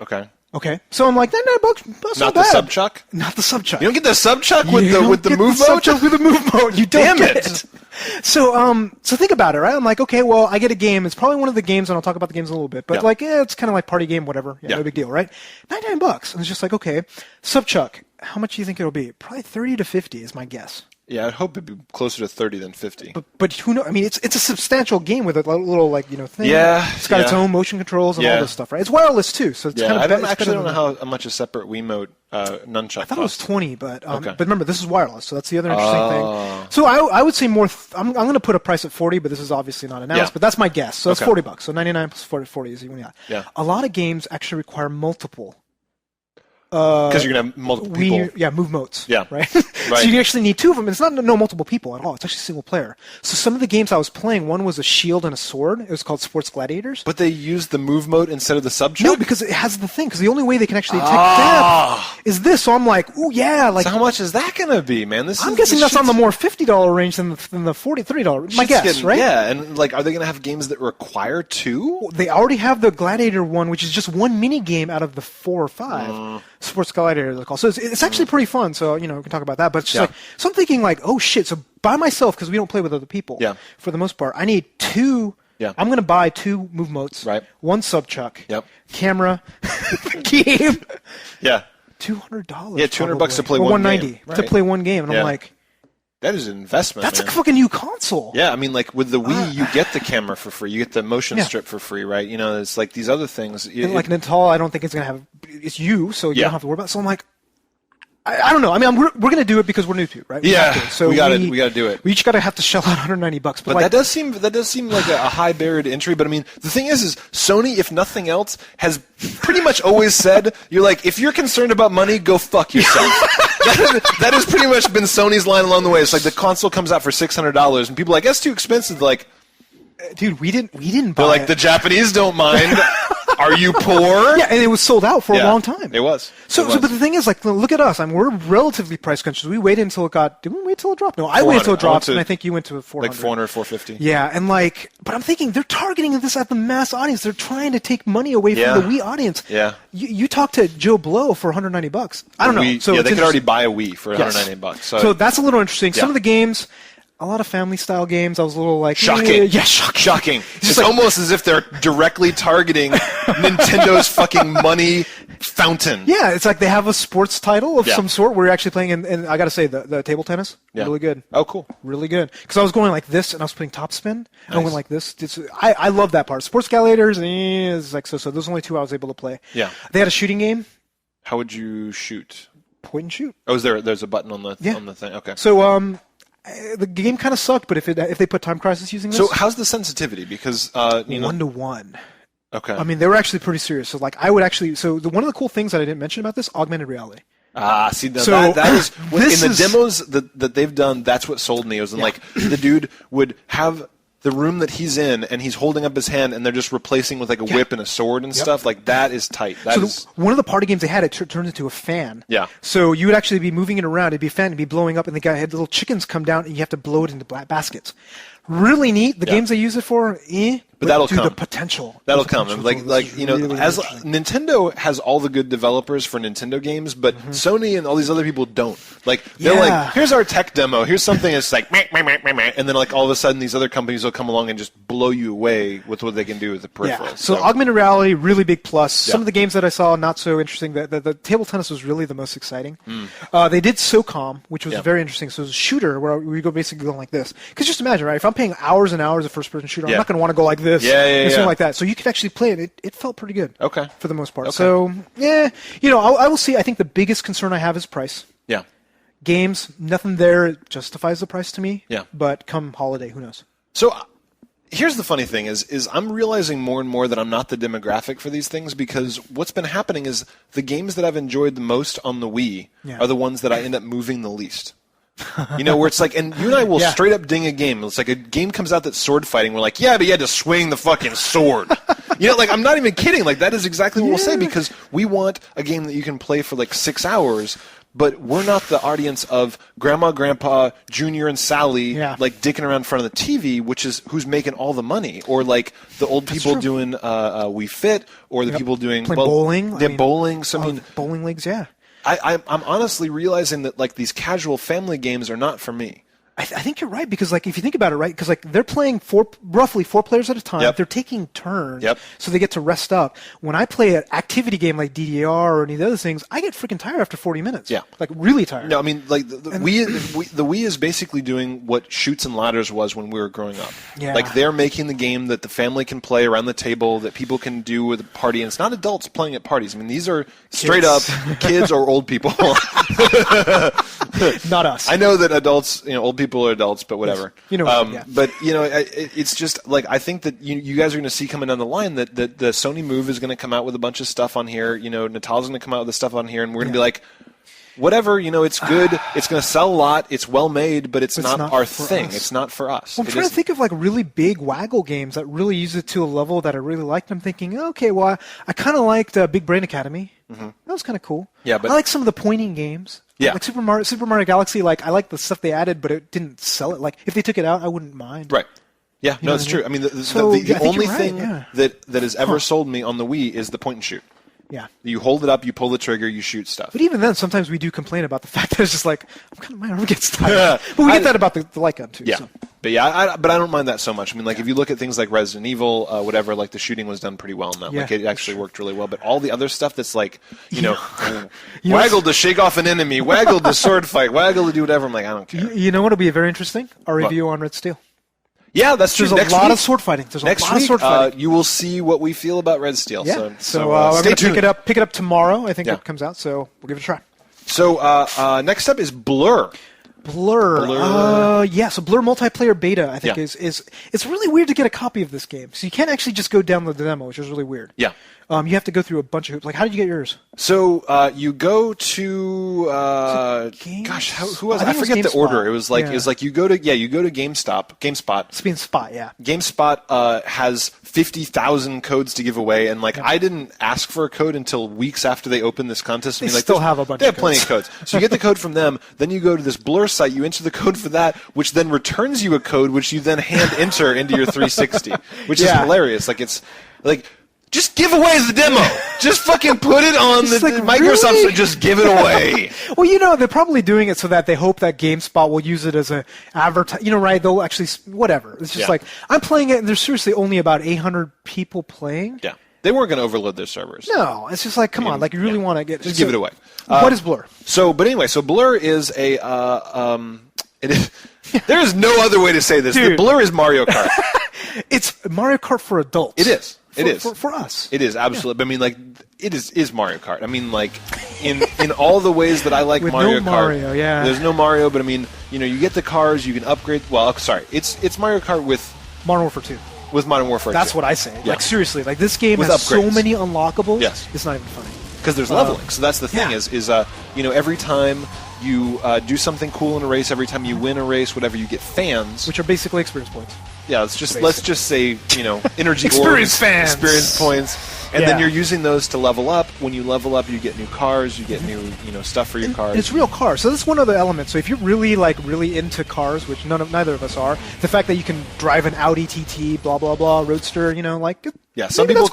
Okay. So I'm like, $99, that's not bad. Not the sub-chuck? Not the sub-chuck. You don't get the sub-chuck with the move mode? Sub-chuck with the move mode. You don't Damn get it. So think about it, right? I'm like, okay, well, I get a game. It's probably one of the games, and I'll talk about the games in a little bit. But it's kind of like party game, whatever. No big deal, right? $99. And it's just like, okay, sub-chuck. How much do you think it'll be? Probably 30 to 50 is my guess. Yeah, I'd hope it'd be closer to 30 than 50. But who knows? I mean, it's a substantial game with a little thing. Yeah. It's got its own motion controls and all this stuff, right? It's wireless too, so it's kind of. I don't know how much a separate Wiimote nunchuck. I thought it was 20, but remember this is wireless, so that's the other interesting thing. So I would say more. I'm going to put a price at 40, but this is obviously not announced. But that's my guess. So it's $40. So 99 plus 40 is even A lot of games actually require multiple. Because you're going to have multiple people. Move modes. Yeah. Right? So you actually need 2 of them. It's not multiple people at all. It's actually single player. So some of the games I was playing, one was a shield and a sword. It was called Sports Gladiators. But they used the move mode instead of the sub-chuck? No, because it has the thing. Because the only way they can actually take depth is this. So I'm like, ooh, yeah. Like, so how much is that going to be, man? I'm guessing that's on the more $50 range than the $40, $30. My guess, right? Yeah, and like, are they going to have games that require 2? They already have the Gladiator one, which is just one mini game out of the 4 or 5. Sports Gladiator, they're called. So it's actually pretty fun. So, we can talk about that. But it's just like, so I'm thinking like, oh shit. So by myself, because we don't play with other people. Yeah. For the most part, I need 2. Yeah. I'm going to buy 2 move motes. Right. 1 sub-chuck. Yep. Camera. Game. Yeah. $200. Yeah, $200 to play one game. $190 to play one game. And I'm like, that is an investment. That's a fucking new console. Yeah, I mean, like with the Wii, you get the camera for free. You get the motion strip for free, right? It's like these other things. And like Natal, I don't think it's gonna have. It's you, so you don't have to worry about it. So I'm like, I don't know. I mean, we're going to do it because we're NooBTooB, right? Yeah, So we got to do it. We each got to have to shell out $190. But that does seem like a high barrier to entry. But I mean, the thing is Sony, if nothing else, has pretty much always said, you're like, if you're concerned about money, go fuck yourself. that has pretty much been Sony's line along the way. It's like the console comes out for $600, and people are like, that's too expensive. Like, dude, we didn't buy they're like, it. the Japanese don't mind. Are you poor? Yeah, and it was sold out for a long time. It was. But the thing is, like, look at us. I mean, we're relatively price conscious. We waited until it got. Did we wait until it dropped? No, I waited until it dropped, and I think you went to 400. Like 400, 450. Yeah, and like, but I'm thinking they're targeting this at the mass audience. They're trying to take money away from the Wii audience. Yeah. You talked to Joe Blow for $190. I don't know. So they could already buy a Wii for $190. So that's a little interesting. Some of the games. A lot of family-style games. I was a little like... Shocking. Yeah, shocking. Shocking. It's almost as if they're directly targeting Nintendo's fucking money fountain. Yeah, it's like they have a sports title of some sort. We're actually playing, and I got to say, the table tennis, really good. Oh, cool. Really good. Because I was going like this, and I was putting topspin, and I went like this. I love that part. Sports Gladiators, it's like so. Those are only 2 I was able to play. Yeah. They had a shooting game. How would you shoot? Point and shoot. Oh, there's a button on the thing? Okay. So, the game kind of sucked, but if they put Time Crisis using this... So how's the sensitivity? Because, 1-to-1. Okay. I mean, they were actually pretty serious. So, like, I would actually... So, one of the cool things that I didn't mention about this, augmented reality. See, that is... in the demos that they've done, that's what sold me. It was like, the dude would have the room that he's in, and he's holding up his hand, and they're just replacing with like a whip and a sword and stuff. Like, that is tight. One of the party games they had, it turned into a fan. Yeah. So you would actually be moving it around. It'd be a fan, it'd be blowing up, and the guy had little chickens come down, and you have to blow it into baskets. Really neat. The games they use it for, but that'll come. The potential. That'll come. Like you know, really as Nintendo has all the good developers for Nintendo games, but Sony and all these other people don't. Like they're like, here's our tech demo. Here's something that's like, meh, meh, meh, meh, meh. And then like all of a sudden these other companies will come along and just blow you away with what they can do with the peripherals. Yeah. So augmented reality, really big plus. Some of the games that I saw, not so interesting. The table tennis was really the most exciting. They did SOCOM, which was very interesting. So it was a shooter where we go basically going like this. Because just imagine, right? If I'm paying hours and hours of first-person shooter, I'm not going to want to go like this. Something like that. So you could actually play it. It felt pretty good. Okay. For the most part. Okay. So, I will see. I think the biggest concern I have is price. Yeah. Games, nothing there justifies the price to me. Yeah. But come holiday, who knows? So here's the funny thing is I'm realizing more and more that I'm not the demographic for these things, because what's been happening is the games that I've enjoyed the most on the Wii are the ones that I end up moving the least. Where it's like, and you and I will straight up ding a game. It's like a game comes out that's sword fighting. We're like, yeah, but you had to swing the fucking sword. Like, I'm not even kidding. Like, that is exactly what we'll say, because we want a game that you can play for like 6 hours, but we're not the audience of Grandma, Grandpa, Junior, and Sally, like dicking around in front of the TV, which is who's making all the money, or like the old people doing Wii Fit, or the people doing bowling. Bowling. So bowling leagues, I'm honestly realizing that like these casual family games are not for me. I think you're right, because like if you think about it, right, because like they're playing roughly four players at a time. They're taking turns, so they get to rest up. When I play an activity game like DDR or any of the other things, I get freaking tired after 40 minutes. Like really tired. No, I mean like the Wii is basically doing what Chutes and Ladders was when we were growing up. Like they're making the game that the family can play around the table, that people can do with a party, and it's not adults playing at parties. I mean, these are straight up kids or old people. Not us. I know that adults, old people are adults, but whatever. But it's just like, I think that you guys are going to see coming down the line that the Sony Move is going to come out with a bunch of stuff on here. Natal's going to come out with the stuff on here, and we're going to be like, whatever, it's good. It's going to sell a lot. It's well made, but it's not our thing. It's not for us. Well, I'm trying to think of like really big waggle games that really use it to a level that I really liked. I'm thinking, okay, well, I kind of liked Big Brain Academy. That was kind of cool. Yeah, but I like some of the pointing games. Yeah. Like Super Mario Galaxy, like I like the stuff they added, but it didn't sell it. Like if they took it out, I wouldn't mind. Right. Yeah, no, it's true. I mean, the only thing that has ever sold me on the Wii is the point and shoot. Yeah. You hold it up, you pull the trigger, you shoot stuff. But even then, sometimes we do complain about the fact that it's just like, my arm gets tired. But we get that about the light gun, too. Yeah. So. But yeah, but I don't mind that so much. I mean, like, if you look at things like Resident Evil, whatever, like, the shooting was done pretty well in that. Like, it actually worked really well. But all the other stuff that's like, waggle to shake off an enemy, waggle to sword fight, waggle to do whatever, I'm like, I don't care. You know what will be very interesting? Our review on Red Steel. Yeah, that's true. There's a lot of sword fighting. Next week, you will see what we feel about Red Steel. Yeah. So we're going to pick it up tomorrow. I think it comes out, so we'll give it a try. So next up is Blur. Blur. Yeah, so Blur multiplayer beta, I think, is it's really weird to get a copy of this game. So you can't actually just go download the demo, which is really weird. Yeah. You have to go through a bunch of hoops. Like, how did you get yours? So you go to who was I forget the order. It was like you go to GameSpot. Spot, yeah. GameSpot has 50,000 codes to give away, and I didn't ask for a code until weeks after they opened this contest. They still have a bunch. They have plenty of codes. So you get the code from them. Then you go to this Blur site. You enter the code for that, which then returns you a code, which you then hand enter into your 360, which is hilarious. Just give away the demo. Just fucking put it on the Microsoft. Really? So just give it away. Well, they're probably doing it so that they hope that GameSpot will use it as a advertise. Right? They'll actually whatever. It's just I'm playing it, and there's seriously only about 800 people playing. Yeah, they weren't going to overload their servers. No, it's just come on, you really want to get just give it away. What is Blur? So Blur is a it is. There is no other way to say this. Dude. The Blur is Mario Kart. It's Mario Kart for adults. It is. It is for us. It is absolutely. Yeah. I mean, it is Mario Kart. I mean, in all the ways that I like With Mario no Kart. Mario, yeah. There's no Mario, but I mean, you get the cars, you can upgrade. Well, sorry, it's Mario Kart with Modern Warfare 2. With Modern Warfare 2. That's what I say. Yeah. Seriously, this game with has upgrades. so many unlockables. Yes. It's not even funny. Because there's leveling. So that's the thing is every time you do something cool in a race, every time you win a race, whatever, you get fans, which are basically experience points. Yeah, let's just say energy experience fans, experience points, and then you're using those to level up. When you level up, you get new cars, you get new stuff for your cars. And it's real cars, so that's one of the elements. So if you're really into cars, which neither of us are, the fact that you can drive an Audi TT, blah blah blah, Roadster, yeah, some people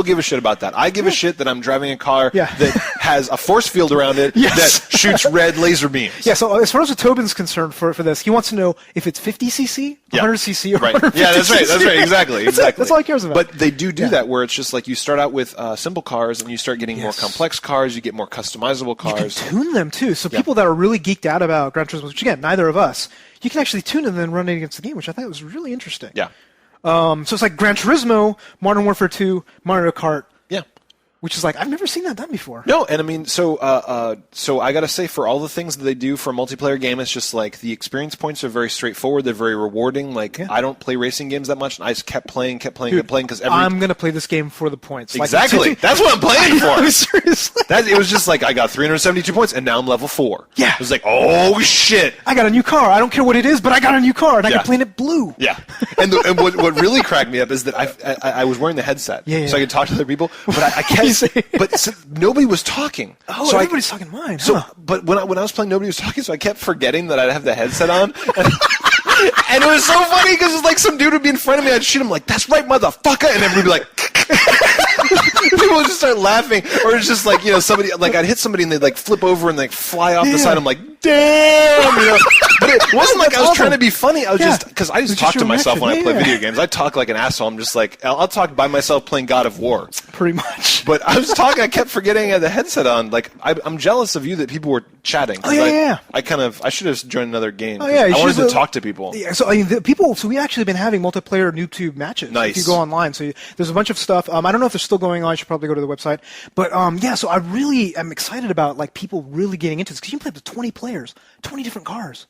give a shit about that. I give a shit that I'm driving a car that has a force field around it that shoots red laser beams. Yeah, so as far as Tobin's concerned for this, he wants to know if it's 50cc, 100cc, or right. 150cc. Yeah, that's right. Exactly. That's all he cares about. But they do that where it's just you start out with simple cars and you start getting more complex cars, you get more customizable cars. You can tune them too. So people that are really geeked out about Gran Turismo, which again, neither of us, you can actually tune them and then run it against the game, which I thought was really interesting. Yeah. So it's like Gran Turismo, Modern Warfare 2, Mario Kart. Yeah. Which is I've never seen that done before. No, and I mean, so I got to say, for all the things that they do for a multiplayer game, it's just the experience points are very straightforward. They're very rewarding. I don't play racing games that much, and I just kept playing because I'm going to play this game for the points. Exactly. That's what I'm playing for. Seriously. It was just I got 372 points, and now I'm level 4. Yeah. It was oh, shit. I got a new car. I don't care what it is, but I got a new car, and I can paint it blue. Yeah. And what really cracked me up is that I was wearing the headset, so I could talk to other people, but I kept... nobody was talking. Oh, so everybody's talking mine. So, but when I was playing, nobody was talking, so I kept forgetting that I'd have the headset on. And it was so funny because it's some dude would be in front of me, I'd shoot him that's right, motherfucker, and everybody would be people would just start laughing, or it's just somebody I'd hit somebody and they'd flip over and fly off the side. I'm damn, But it wasn't I was trying to be funny. I was just because I just talk to myself when I play video games. I talk like an asshole. I'm just I'll talk by myself playing God of War, pretty much. But I was talking. I kept forgetting I had the headset on. I'm jealous of you that people were chatting. I should have joined another game. I wanted to talk to people. Yeah, so So we actually been having multiplayer NooBTooB matches. Nice. If you go online, so there's a bunch of stuff. I don't know if they're still going on. I should probably go to the website. But so I really am excited about people really getting into this because you can play up to 20 players, 20 different cars.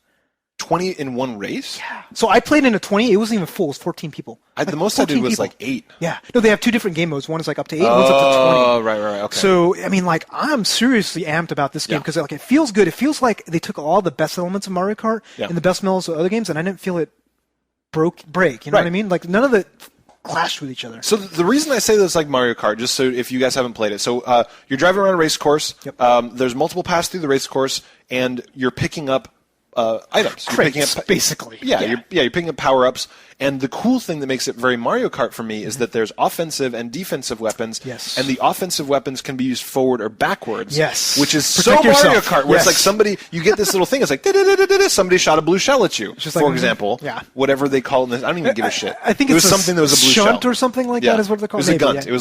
20 in one race? Yeah. So I played in a 20. It wasn't even full. It was 14 people. The most I did was 8. Yeah. No, they have 2 different game modes. One is up to 8, and one's up to 20. Oh, right. Okay. So, I mean, I'm seriously amped about this game because it feels good. It feels like they took all the best elements of Mario Kart and the best elements of other games, and I didn't feel it break. You know what I mean? None of it clashed with each other. So the reason I say this Mario Kart, just so if you guys haven't played it, so you're driving around a race course. Yep. There's multiple paths through the race course, and you're picking up items. Crates, you're picking up, basically. Yeah. You're picking up power-ups. And the cool thing that makes it very Mario Kart for me is that there's offensive and defensive weapons. Yes. And the offensive weapons can be used forward or backwards. Yes. Which is Protect so Mario yourself. Kart, where it's you get this little thing, it's somebody shot a blue shell at you, for example. Yeah. Whatever they call it. I don't even give a shit. I think it was something that was a blue shunt shell. or something like that is what they're called. It was a gunt. It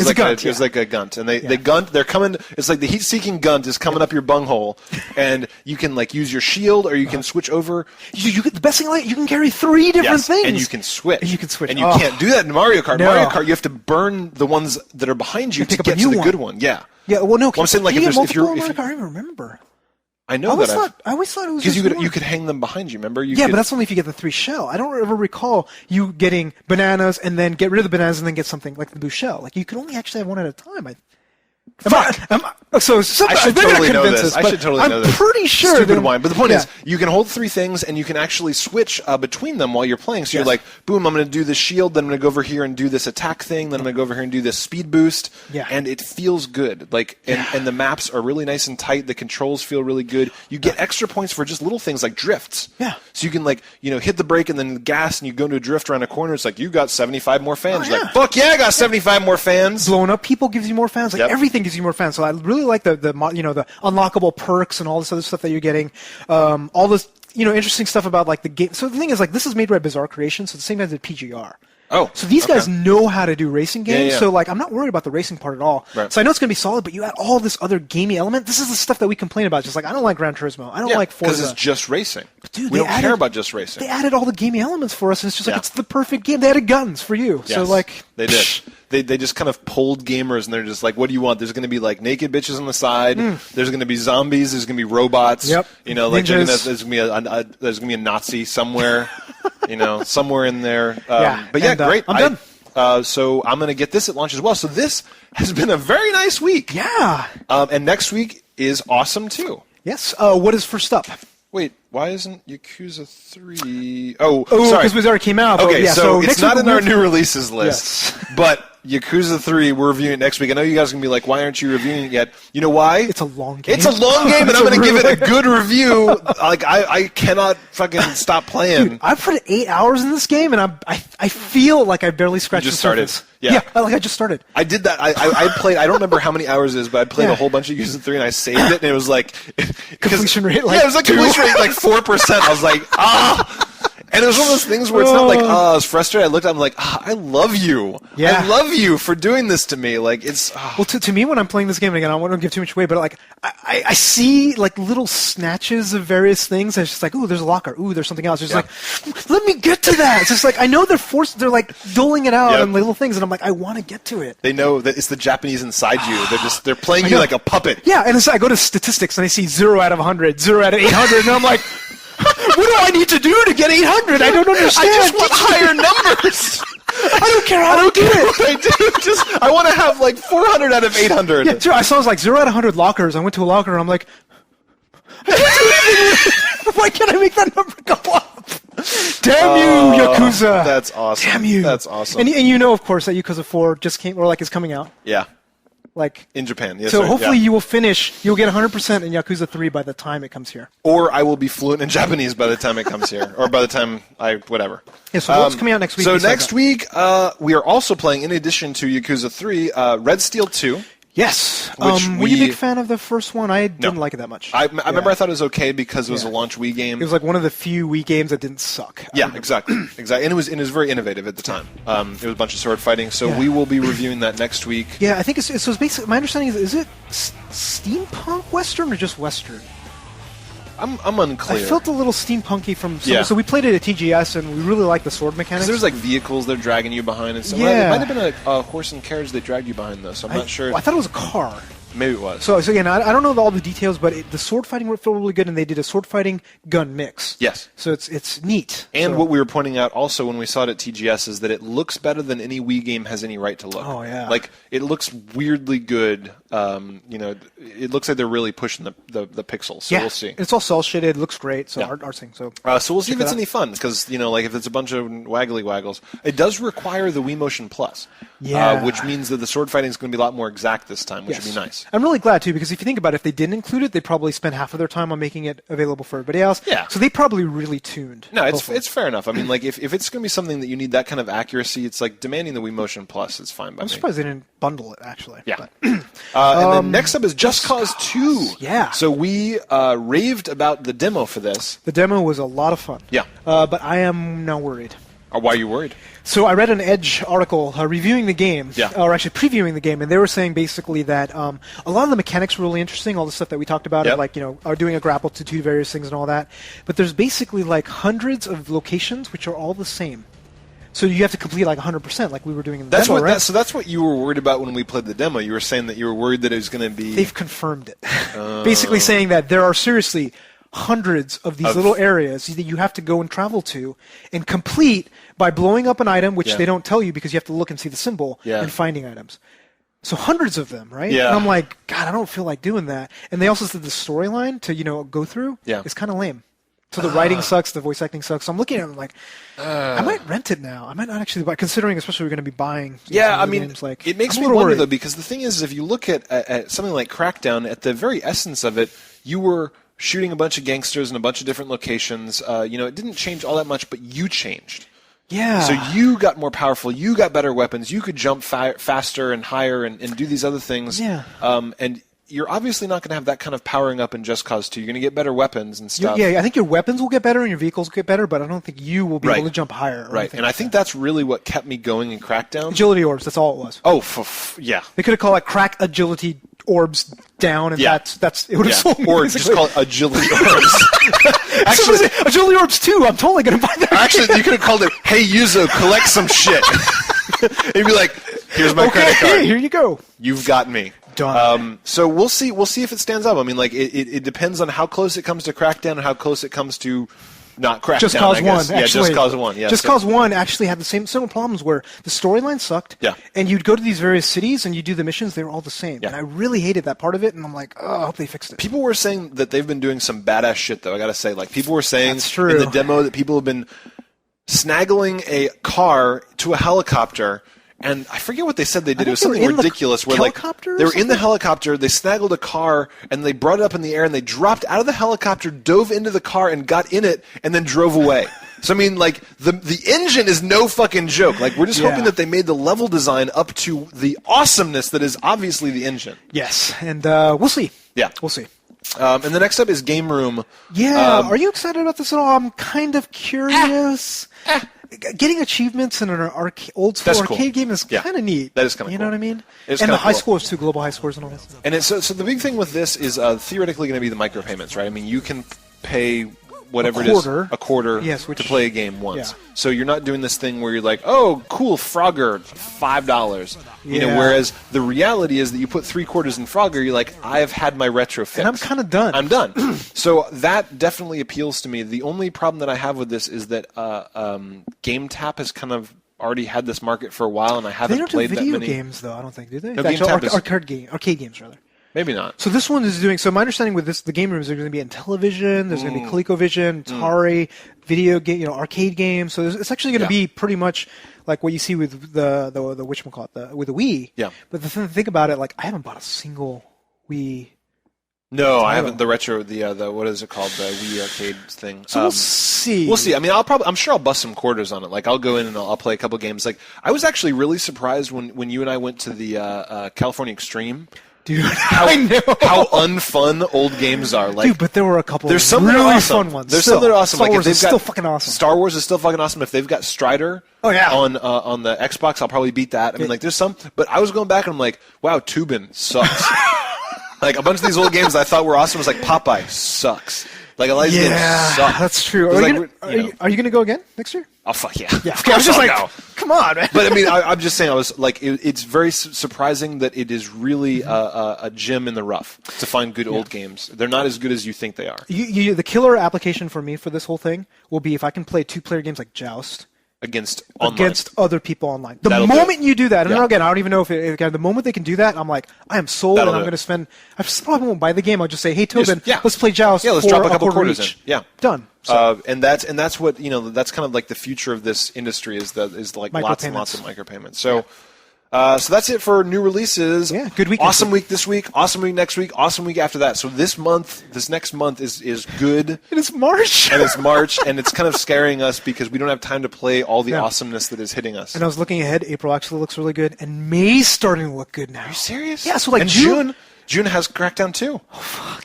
was like a gunt. And they gunt, they're coming, it's like the heat-seeking gunt is coming up your bunghole, and you can use your shield, or you can switch over. The best thing, you can carry 3 different things. And you can switch. And you can't do that in Mario Kart. No. Mario Kart, you have to burn the ones that are behind you to get to the good one. Yeah. Yeah. Well, no. I'm saying if you're Mario Kart, I don't even remember. I know that I always thought it was because just you could hang them behind you. Remember? But that's only if you get the 3 shell. I don't ever recall you getting bananas and then get rid of the bananas and then get something like the blue shell. Like you can only actually have one at a time. I should totally know this. I'm pretty sure. Stupid wine. But the point is, you can hold 3 things, and you can actually switch between them while you're playing. So you're like, boom, I'm going to do this shield, then I'm going to go over here and do this attack thing, then I'm going to go over here and do this speed boost. Yeah. And it feels good. And the maps are really nice and tight. The controls feel really good. You get extra points for just little things like drifts. Yeah. So you can hit the brake and then gas, and you go into a drift around a corner. It's like, you got 75 more fans. You're like, fuck yeah, I got 75 more fans. Blowing up people gives you more fans. Everything gives you more fans. So I really like the unlockable perks and all this other stuff that you're getting. All this interesting stuff about like the game. So the thing is, like, this is made by Bizarre Creations, so the same guys did PGR. Oh, so these guys know how to do racing games. Yeah. So like, I'm not worried about the racing part at all. Right. So I know it's going to be solid, but you add all this other gamey element. This is the stuff that we complain about. Just like, I don't like Gran Turismo. I don't like Forza. Because it's just racing. But dude, we don't care about just racing. They added all the gamey elements for us, and it's just like, it's the perfect game. They added guns for you. Yes, so like, they did. They just kind of pulled gamers, and they're just like, what do you want? There's going to be like naked bitches on the side. There's going to be zombies. There's going to be robots. Yep. Like there's going to be a Nazi somewhere. Somewhere in there. But yeah, great. I'm done. So I'm going to get this at launch as well. So this has been a very nice week. Yeah. And next week is awesome too. Yes. What is first up? Wait, why isn't Yakuza 3? Oh, sorry. Because it already came out. Okay, so it's not in our new releases list. Yes. But Yakuza 3, we're reviewing it next week. I know you guys are going to be like, why aren't you reviewing it yet? You know why? It's a long game. It's a long game, and I'm going to give it a good review. Like, I cannot fucking stop playing. Dude, I've put 8 hours in this game, and I feel like I barely scratched the surface. Yeah, like I just started. I did that. I played, I don't remember how many hours it is, but I played a whole bunch of Yakuza 3, and I saved it, and it was like... completion rate it was like completion rate like 4%. I was like, And it was one of those things where it's not like, I was frustrated. I looked at him like, I love you. Yeah. I love you for doing this to me. Like, it's... Well, to me, when I'm playing this game, again, I don't want to give too much away, but like, I see like little snatches of various things. And it's just like, ooh, there's a locker. Ooh, there's something else. It's like, let me get to that. It's just like, I know they're like doling it out on little things, and I'm like, I want to get to it. They know that it's the Japanese inside you. They're playing you like a puppet. Yeah, and I go to statistics, and I see 0 out of 100, 0 out of 800, and I'm like... What do I need to do to get 800? I don't understand. I just want higher numbers. I don't care how I do it. What I do. I want to have like 400 out of 800. Yeah, I saw it was like 0 out of 100 lockers. I went to a locker, and I'm like, why can't I make that number go up? Damn you, Yakuza. That's awesome. Damn you. That's awesome. And you know, of course, that Yakuza 4 just came, or like is coming out. Yeah. Like in Japan, yes. So sir. hopefully you'll get 100% in Yakuza 3 by the time it comes here. Or I will be fluent in Japanese by the time it comes here, or by the time whatever. Yeah. So what's coming out next week? So next week we are also playing, in addition to Yakuza 3, Red Steel 2. Yes. Were you a big fan of the first one? I didn't like it that much. I remember I thought it was okay because it was a launch Wii game. It was like one of the few Wii games that didn't suck. Yeah, exactly. And it was very innovative at the time. It was a bunch of sword fighting, so we will be reviewing that next week. Yeah, I think it's basically, my understanding is it steampunk Western or just Western? I'm unclear. I felt a little steampunky from... So we played it at TGS, and we really liked the sword mechanics. There's like vehicles they're dragging you behind and stuff. Yeah. It might have been a horse and carriage they dragged you behind, though, so I'm not sure. I thought it was a car. Maybe it was. So again, I don't know all the details, but the sword fighting felt really good, and they did a sword fighting gun mix. Yes. So it's neat. And what we were pointing out also when we saw it at TGS is that it looks better than any Wii game has any right to look. Oh, yeah. Like, it looks weirdly good. It looks like they're really pushing the pixels, so we'll see. It's all cell-shaded, looks great, so art thing. So we'll see if it's any fun, because, like, if it's a bunch of waggly waggles. It does require the Wii Motion Plus, which means that the sword fighting is going to be a lot more exact this time, which would be nice. I'm really glad, too, because if you think about it, if they didn't include it, they'd probably spend half of their time on making it available for everybody else. Yeah. So they probably really tuned. No, it's fair enough. I mean, like, if it's going to be something that you need that kind of accuracy, it's like demanding the Wii Motion Plus. It's fine by me. I'm surprised they didn't bundle it, actually. Yeah. And then next up is Just Cause 2. Yeah. So we raved about the demo for this. The demo was a lot of fun. Yeah. But I am now worried. Why are you worried? So I read an Edge article reviewing the game, Yeah. or actually previewing the game, and they were saying basically that a lot of the mechanics were really interesting, all the stuff that we talked about, like, are doing a grapple to do various things and all that. But there's basically like hundreds of locations which are all the same. So you have to complete like 100%, like we were doing in the That's demo, what. right? So that's what you were worried about when we played the demo. You were saying that you were worried that it was going to be. They've confirmed it. Basically saying that there are seriously hundreds of these little areas that you have to go and travel to and complete by blowing up an item, which they don't tell you because you have to look and see the symbol and finding items. So hundreds of them, right? Yeah. And I'm like, God, I don't feel like doing that. And they also said the storyline to, go through is kind of lame. So the writing sucks, the voice acting sucks. So I'm looking at it like, I might rent it now. I might not actually buy, considering especially we're going to be buying games. Like, it makes I'm me a little wonder, worried. though, because the thing is, if you look at something like Crackdown, at the very essence of it, you were shooting a bunch of gangsters in a bunch of different locations. It didn't change all that much, but you changed. Yeah. So you got more powerful. You got better weapons. You could jump faster and higher and do these other things. Yeah. And you're obviously not going to have that kind of powering up in Just Cause 2. You're going to get better weapons and stuff. Yeah, I think your weapons will get better and your vehicles will get better, but I don't think you will be able to jump higher. Right, and I think that's really what kept me going in Crackdown. Agility orbs, that's all it was. Oh, yeah. They could have called it crack agility orbs down, and that's it would have sold me. Or just call it agility orbs. Actually, agility orbs 2, I'm totally going to buy that. Actually, you could have called it, hey, Yuzo, collect some shit. And you'd be like, here's my credit card. Here you go. You've got me. Done. So we'll see if it stands up. I mean, like, it depends on how close it comes to Crackdown and how close it comes to not Crackdown. Just Cause 1, actually. actually. Yeah, Just Cause 1. Yeah, Just Cause 1 actually had the similar problems where the storyline sucked. Yeah. And you'd go to these various cities and you do the missions, they were all the same. Yeah. And I really hated that part of it, and I'm like, oh, I hope they fixed it. People were saying that they've been doing some badass shit, though, I gotta say. Like, people were saying That's true. in the demo that people have been snaggling a car to a helicopter. And I forget what they said they did. It was something ridiculous. Where helicopter they were in the helicopter, they snaggled a car, and they brought it up in the air, and they dropped out of the helicopter, dove into the car, and got in it, and then drove away. So, I mean, like, the engine is no fucking joke. Like, we're just hoping that they made the level design up to the awesomeness that is obviously the engine. Yes, and we'll see. Yeah. We'll see. And the next up is Game Room. Yeah, are you excited about this at all? I'm kind of curious. Getting achievements in an old school arcade game is kind of neat. That is kind of cool. You know what I mean? And the high scores too, global high scores and all that. And so the big thing with this is theoretically going to be the micropayments, right? I mean, you can pay whatever it is, a quarter to play a game once. Yeah. So you're not doing this thing where you're like, oh, cool, Frogger, $5. You know, whereas the reality is that you put 3 quarters in Frogger, you're like, I've had my retro fix. And I'm kind of done. I'm done. So that definitely appeals to me. The only problem that I have with this is that GameTap has kind of already had this market for a while, and I haven't played that many. They don't do video games, though, I don't think, do they? No, GameTap is arcade games, rather. Maybe not. So this one is doing. So my understanding with this, the game rooms are going to be in television. There's going to be ColecoVision, Atari, video game, arcade games. So it's actually going to be pretty much like what you see with the whatchamacallit, with the Wii. Yeah. But the thing about it, like, I haven't bought a single Wii. No, I haven't. The retro, the what is it called? The Wii arcade thing. So we'll see. We'll see. I mean, I'm sure I'll bust some quarters on it. Like, I'll go in and I'll play a couple games. Like, I was actually really surprised when you and I went to the California Extreme. Dude, I know how unfun old games are. Like, dude, but there were a couple. There's some really awesome. fun ones. There's some that are awesome. Star Wars is still fucking awesome. Star Wars is still fucking awesome. If they've got Strider, on the Xbox, I'll probably beat that. I mean, like, there's some. But I was going back and I'm like, wow, Toobin sucks. Like, a bunch of these old games I thought were awesome was like Popeye sucks. Like, a lot of these games suck. That's true. Are you going to go again next year? Oh, fuck yeah. Yeah, I was just like, come on, man. But I mean, I'm just saying, I was like, it's very surprising that it is really a gem in the rough to find good old games. They're not as good as you think they are. The killer application for me for this whole thing will be if I can play 2-player games like Joust. Against other people online. The moment you do that, and again, I don't even know if the moment they can do that, I'm like, I am sold, and I'm going to spend. I probably won't buy the game. I'll just say, hey, Tobin, let's play Joust. Yeah, let's drop a couple quarters in. Yeah, done. So. And that's what that's kind of like the future of this industry is like lots and lots of micropayments. So. So that's it for new releases. Yeah, good week. Awesome week this week. Awesome week next week. Awesome week after that. So this next month is good. And it's March. And it's kind of scaring us because we don't have time to play all the awesomeness that is hitting us. And I was looking ahead. April actually looks really good, and May's starting to look good now. Are you serious? Yeah. So like and June. June has Crackdown 2. Oh, fuck.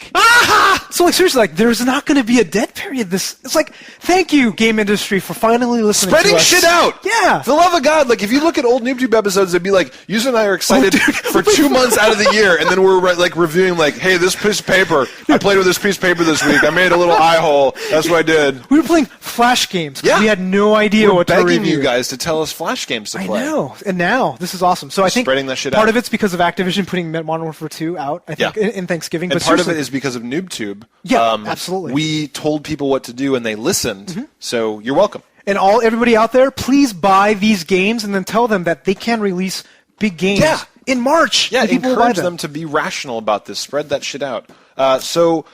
So, like, seriously, like, there's not going to be a dead period. It's like, thank you, game industry, for finally listening Spreading to us. shit out! Yeah! For the love of God, like, if you look at old NooBTooB episodes, they'd be like, User and I are excited for 2 months out of the year, and then we're, like, reviewing, like, hey, this piece of paper, I played with this piece of paper this week, I made a little eye hole, that's what I did. We were playing Flash games. Yeah. We had no idea We're what to begging review. you guys to tell us Flash games to play. I know. And now, this is awesome. So I think Spreading that shit part out. of it's because of Activision putting Modern Warfare 2 out, I think, in Thanksgiving. And but part of it seriously- is because of NooBTooB. Yeah, absolutely. We told people what to do, and they listened, so you're welcome. And everybody out there, please buy these games and then tell them that they can release big games in March. Yeah, and people will buy encourage them to be rational about this. Spread that shit out. So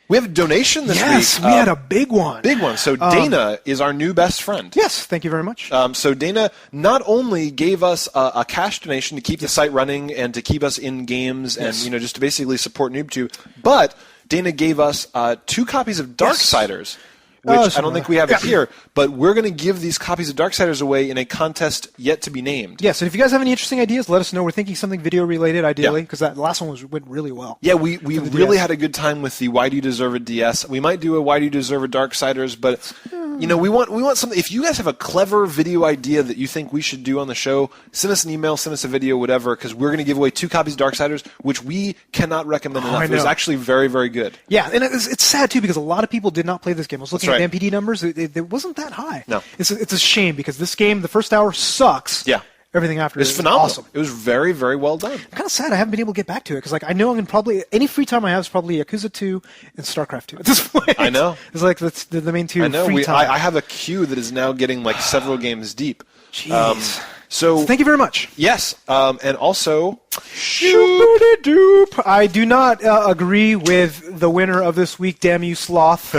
we have a donation this week. Yes, we had a big one. Big one. So Dana is our new best friend. Yes, thank you very much. So Dana not only gave us a cash donation to keep the site running and to keep us in games and just to basically support NooBTooB, but Dana gave us 2 copies of Darksiders. Which I don't think we have it here, but we're going to give these copies of Darksiders away in a contest yet to be named. Yes, and if you guys have any interesting ideas, let us know. We're thinking something video related, ideally, because that last one went really well. Yeah, we really had a good time with the Why Do You Deserve a DS. We might do a Why Do You Deserve a Darksiders, but we want something. If you guys have a clever video idea that you think we should do on the show, send us an email, send us a video, whatever, because we're going to give away 2 copies of Darksiders, which we cannot recommend enough. It was actually very, very good. Yeah, and it's sad too because a lot of people did not play this game. I was looking That's at the MPD numbers; it wasn't that high. No, it's a shame because this game, the first hour sucks. Yeah. Everything after it's is phenomenal. Awesome. It was very, very well done. I'm kind of sad I haven't been able to get back to it because, like, I know I'm gonna probably any free time I have is probably Yakuza 2 and StarCraft 2 at this point. I know. It's like that's the main 2 I know. free time. I have a queue that is now getting like several games deep. Jeez. So thank you very much. Yes, and also, NooBTooB. I do not agree with the winner of this week. Damn you, Sloth.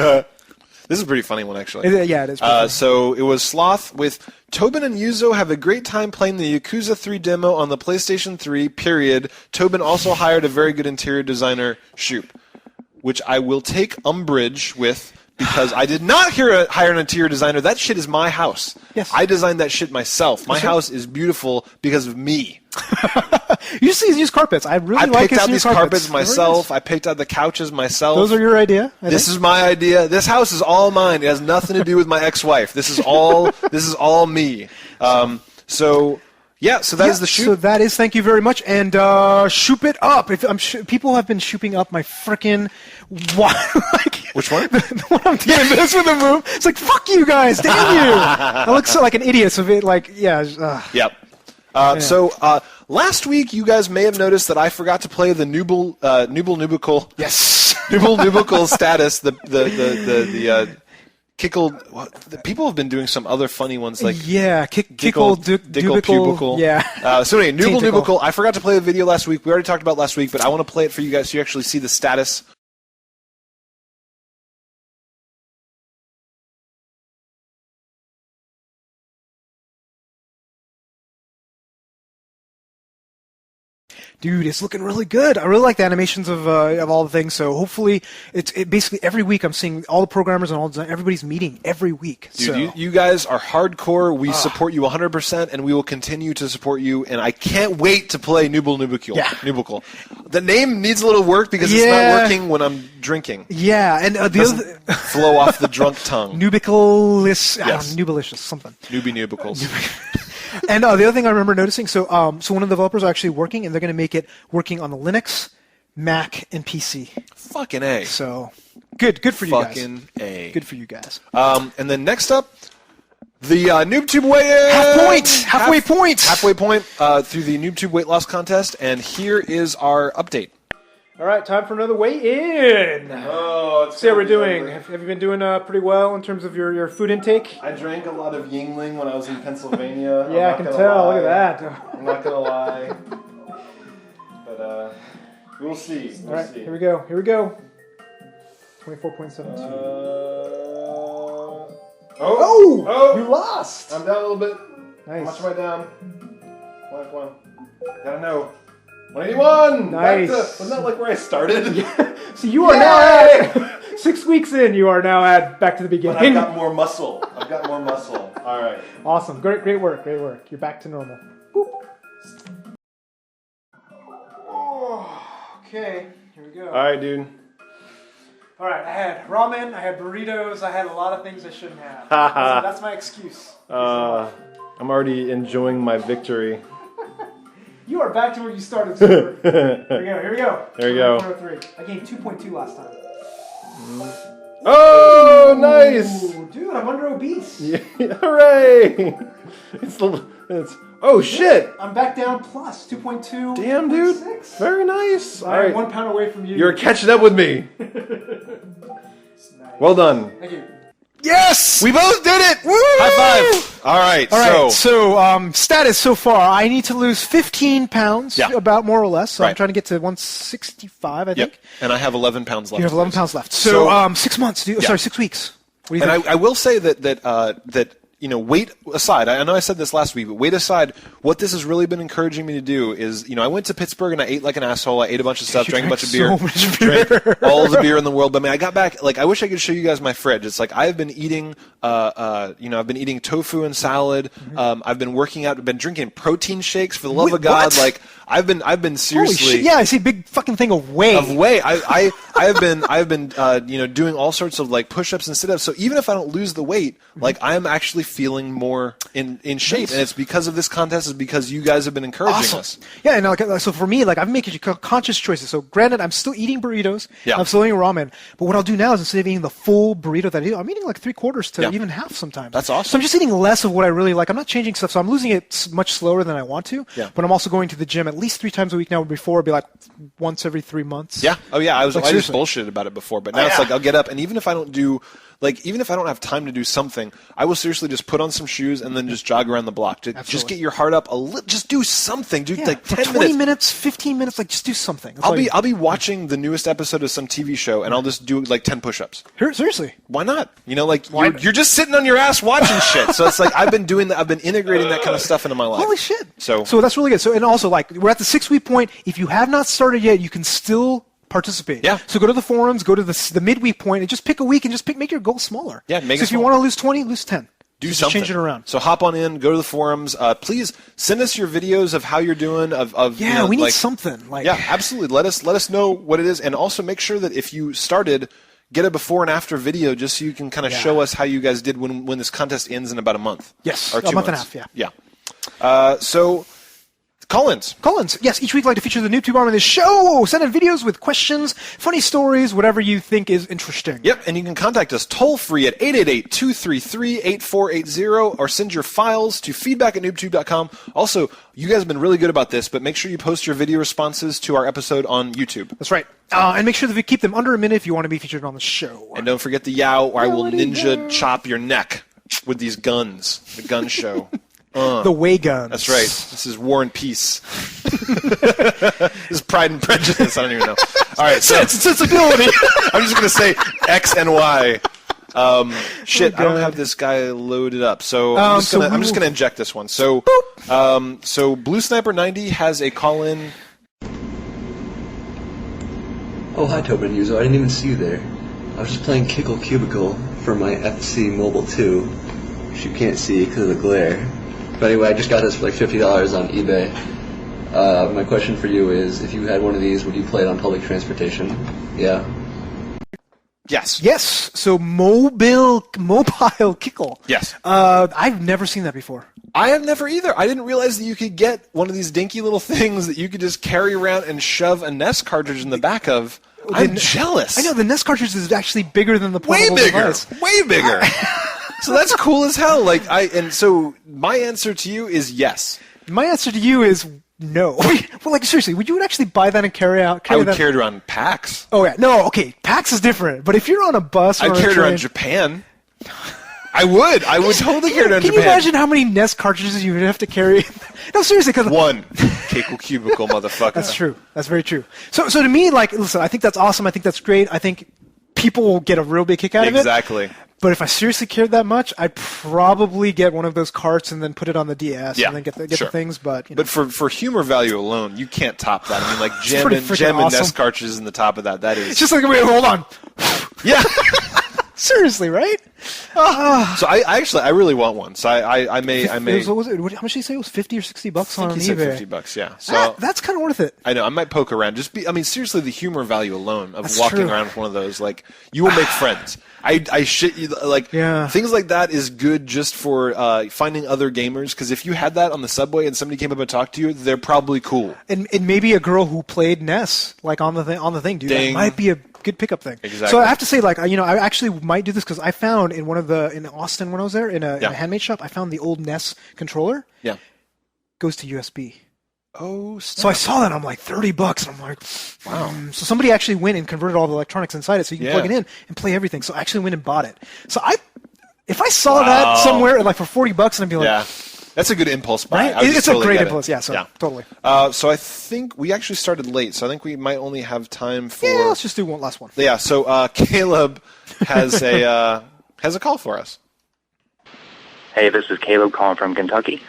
This is a pretty funny one, actually. Yeah, it is. So it was Sloth with Tobin and Yuzo have a great time playing the Yakuza 3 demo on the PlayStation 3, period. Tobin also hired a very good interior designer, Shoop, which I will take umbrage with because I did not hire an interior designer. That shit is my house. Yes. I designed that shit myself. My house is beautiful because of me. You see, use carpets. I picked out these carpets myself. I picked out the couches myself. Those are your idea? This is my idea. This house is all mine. It has nothing to do with my ex-wife. This is all me. So that is the shoot. So that is. Thank you very much. And shoop it up. People have been shooping up my frickin' Which one? The one I'm doing this with the move. It's like fuck you guys. Damn you. I look so like an idiot. So Yep. So last week, you guys may have noticed that I forgot to play the Nooble. Yes. Nooble status. The Kickle. People have been doing some other funny ones like Kickle Pubicle. Yeah. So anyway, Nooble. I forgot to play the video last week. We already talked about it last week, but I want to play it for you guys so you actually see the status. Dude, it's looking really good. I really like the animations of all the things. So hopefully, it basically every week I'm seeing all the programmers and all the design, everybody's meeting every week. Dude, so. you guys are hardcore. We support you 100%, and we will continue to support you. And I can't wait to play Nooble. Yeah. Nooble. The name needs a little work because it's not working when I'm drinking. Yeah, and the other flow off the drunk tongue. Noobalicious, something. Noobicles. And the other thing I remember noticing, so one of the developers are actually working, and they're going to make it working on the Linux, Mac, and PC. Fucking A. So good for you guys. Fucking A. Good for you guys. And then next up, the NooBTooB weigh-in. Halfway point through the NooBTooB weight loss contest, and here is our update. All right, time for another weigh-in. Oh, see how we're doing. Have you been doing pretty well in terms of your food intake? I drank a lot of Yingling when I was in Pennsylvania. Yeah, I can tell. Look at that. I'm not going to lie. But we'll see. All right, here we go. 24.72. Oh! You lost. I'm down a little bit. Nice. How much am I down? Come on. Gotta know. 181! Nice. Wasn't that like where I started? Yeah. So you are now at 6 weeks in. You are now at back to the beginning. But I've got more muscle. All right. Awesome. Great work. You're back to normal. Boop. Okay, here we go. All right, dude. All right, I had ramen, I had burritos, I had a lot of things I shouldn't have. So that's my excuse. I'm already enjoying my victory. You are back to where you started, sir. Here we go. There we go. 103. I gained 2.2 last time. Oh, nice! Ooh, dude, I'm under obese. Yeah, hooray! It's oh shit! I'm back down plus 2.2. Damn, dude. 6. Very nice. All right. 1 pound away from you. You're catching up with me. Nice. Well done. Thank you. Yes! We both did it! Woo! High five! All right, So status so far, I need to lose 15 pounds, about more or less. So I'm trying to get to 165, I think. And I have 11 pounds left. You have 11 pounds left. So 6 months, dude. Sorry, 6 weeks. What do you think? I will say that weight aside, I know I said this last week, but weight aside, what this has really been encouraging me to do is, I went to Pittsburgh and I ate like an asshole. I ate a bunch of stuff, drank a bunch of beer, so much beer. drank all the beer in the world. But I got back, I wish I could show you guys my fridge. It's like I've been eating, I've been eating tofu and salad. Mm-hmm. I've been working out. I've been drinking protein shakes. For the love of God, I've been seriously. Holy shit. Yeah, I see a big fucking thing of whey. I've been doing all sorts of push-ups and sit-ups. So even if I don't lose the weight, I am actually feeling more in shape, and it's because of this contest. Is because you guys have been encouraging us. Yeah, and so for me, I'm making conscious choices. So granted, I'm still eating burritos. Yeah. I'm still eating ramen. But what I'll do now is instead of eating the full burrito that I eat, I'm eating 3/4 to even half sometimes. That's awesome. So I'm just eating less of what I really like. I'm not changing stuff, so I'm losing it much slower than I want to. Yeah. But I'm also going to the gym at least 3 times a week now. Before it'd be once every 3 months. Yeah. Oh yeah. I just seriously. bullshitted about it before, but now it's I'll get up, and even if I don't do. Even if I don't have time to do something, I will seriously just put on some shoes and then just jog around the block. Just get your heart up a little. Just do something. Do 10 20 minutes, 15 minutes. Just do something. I'll be watching the newest episode of some TV show, and I'll just do 10 push-ups. Seriously. Why not? You're just sitting on your ass watching shit. So it's I've been doing that. I've been integrating that kind of stuff into my life. Holy shit. So that's really good. So and also we're at the 6-week point. If you have not started yet, you can still participate. Yeah. So go to the forums, go to the midweek point, and just pick a week and make your goal smaller. Yeah. So if you want to lose 20, lose 10. Do so something. Change it around. So hop on in, go to the forums. Please send us your videos of how you're doing. We need something. Yeah, absolutely. Let us know what it is, and also make sure that if you started, get a before and after video just so you can kind of show us how you guys did when this contest ends in about a month. Yes, or 2 a month months. and a half. Yeah. So. Call-ins. Yes, each week like to feature the NooBTooB arm of this show. Send in videos with questions, funny stories, whatever you think is interesting. Yep, and you can contact us toll-free at 888-233-8480 or send your files to feedback@noobtoob.com. Also, you guys have been really good about this, but make sure you post your video responses to our episode on YouTube. That's right. And make sure that we keep them under a minute if you want to be featured on the show. And don't forget the yow, or I will ninja chop your neck with these guns. The gun show. The way guns. That's right. This is War and Peace. This is Pride and Prejudice. I don't even know. All right, so sensibility. I'm just gonna say X and Y. Shit, I don't have this guy loaded up, so I'm just gonna inject this one. So, so Blue Sniper 90 has a call-in. Oh, hi, Tobin user. I didn't even see you there. I was just playing Kickle Cubicle for my FC Mobile 2, which you can't see because of the glare. But anyway, I just got this for $50 on eBay. My question for you is, if you had one of these, would you play it on public transportation? Yeah? Yes. Yes. So mobile Kickle. Yes. I've never seen that before. I have never either. I didn't realize that you could get one of these dinky little things that you could just carry around and shove a NES cartridge in the back of. I'm jealous. I know, the NES cartridge is actually bigger than the portable device. Way bigger. So that's cool as hell. So my answer to you is yes. My answer to you is no. Well, seriously, would you actually buy that and carry I would carry it around PAX. Oh yeah, no, okay, PAX is different. But if you're on a bus, I'd carry it around Japan. I would totally carry it around Japan. Can you imagine how many NES cartridges you would have to carry? No, seriously, because one Kickle Cubicle, motherfucker. That's true. That's very true. So to me, listen, I think that's awesome. I think that's great. I think people will get a real big kick out of it. Exactly. But if I seriously cared that much, I'd probably get one of those carts and then put it on the DS and then get the things. But but for humor value alone, you can't top that. I mean, jamming NES cartridges in the top of that. That is. It's just wait, hold on. Yeah. Seriously, right? So I really want one. So I may. What was it? How much did you say it was? $50 or $60 on he said eBay. $50. Yeah. So That's kind of worth it. I know. I might poke around. Seriously, the humor value alone of That's walking true. around with one of those, like, you will make friends. I shit you, like, things like that is good just for finding other gamers, because if you had that on the subway and somebody came up and talked to you, they're probably cool. And maybe a girl who played NES, like, on the thing, dude. Ding. That might be a good pickup thing. Exactly. So I have to say, like, I actually might do this, because I found in Austin when I was there, in a handmade shop, I found the old NES controller. Yeah. Goes to USB. Oh, so I saw that, and I'm like, $30, and I'm like, wow. So somebody actually went and converted all the electronics inside it, so you can plug it in and play everything. So I actually went and bought it. So if I saw that somewhere, like, for $40, and I'd be like, that's a good impulse buy. Right? It's a great impulse. Yeah. Totally. So I think we actually started late, so I think we might only have time for. Yeah, let's just do one last one. Yeah. So Caleb has a call for us. Hey, this is Caleb calling from Kentucky.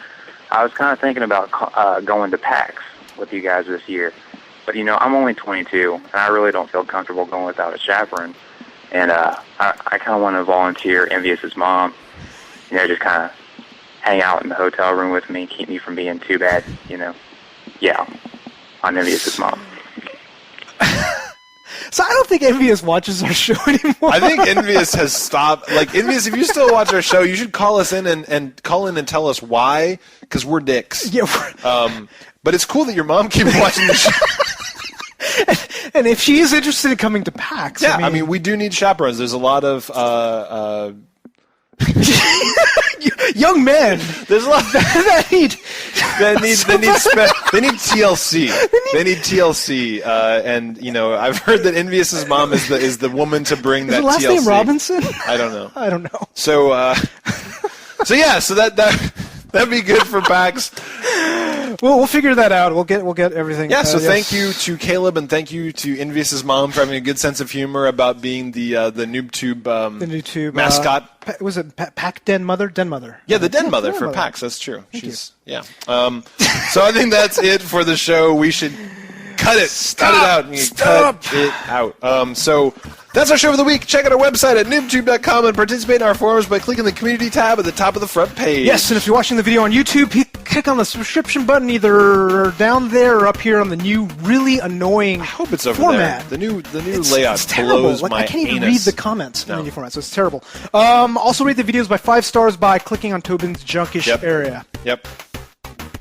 I was kind of thinking about going to PAX with you guys this year, but I'm only 22, and I really don't feel comfortable going without a chaperone. And I kind of want to volunteer Envious's mom, just kind of hang out in the hotel room with me, keep me from being too bad, on Envious's mom. So I don't think Envious watches our show anymore. I think Envious has stopped. Like, Envious, if you still watch our show, you should call us in and call in and tell us why, because we're dicks. Yeah. But it's cool that your mom keeps watching the show. And if she is interested in coming to PAX, I mean, we do need chaperones. There's a lot of young men. There's a lot that need TLC. They need TLC, and I've heard that Envious's mom is the woman to bring that TLC. Is the last name Robinson? I don't know. I don't know. So that'd be good for PAX. We'll figure that out. We'll get everything. Yeah. So thank you to Caleb, and thank you to Envious's mom for having a good sense of humor about being the NooBTooB the NooBTooB mascot. Was it Pac Den Mother? Den Mother. Yeah, the Den Mother for PAX. That's true. Yeah. So I think that's it for the show. We should cut it. Cut it out. So that's our show for the week. Check out our website at NooBTooB.com and participate in our forums by clicking the community tab at the top of the front page. Yes, and if you're watching the video on YouTube, click on the subscription button either down there or up here on the new, really annoying I hope it's over format. There. The new layout blows my I can't even anus. read the comments in the new format, so it's terrible. Also rate the videos by 5 stars by clicking on Tobin's junkish area. Yep.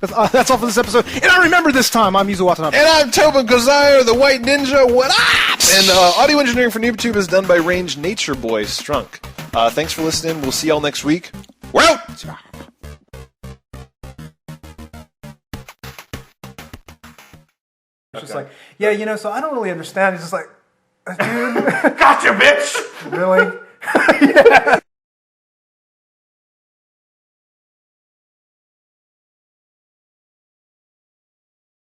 That's all for this episode. And I remember this time, I'm Yuzo Watanabe. And I'm Tobin Kozire, the White Ninja. What up? And audio engineering for NooBTooB is done by Range Nature Boy Strunk. Thanks for listening. We'll see y'all next week. We're out! It's just like, so I don't really understand. It's just like, dude. Gotcha, bitch! Really? Yeah.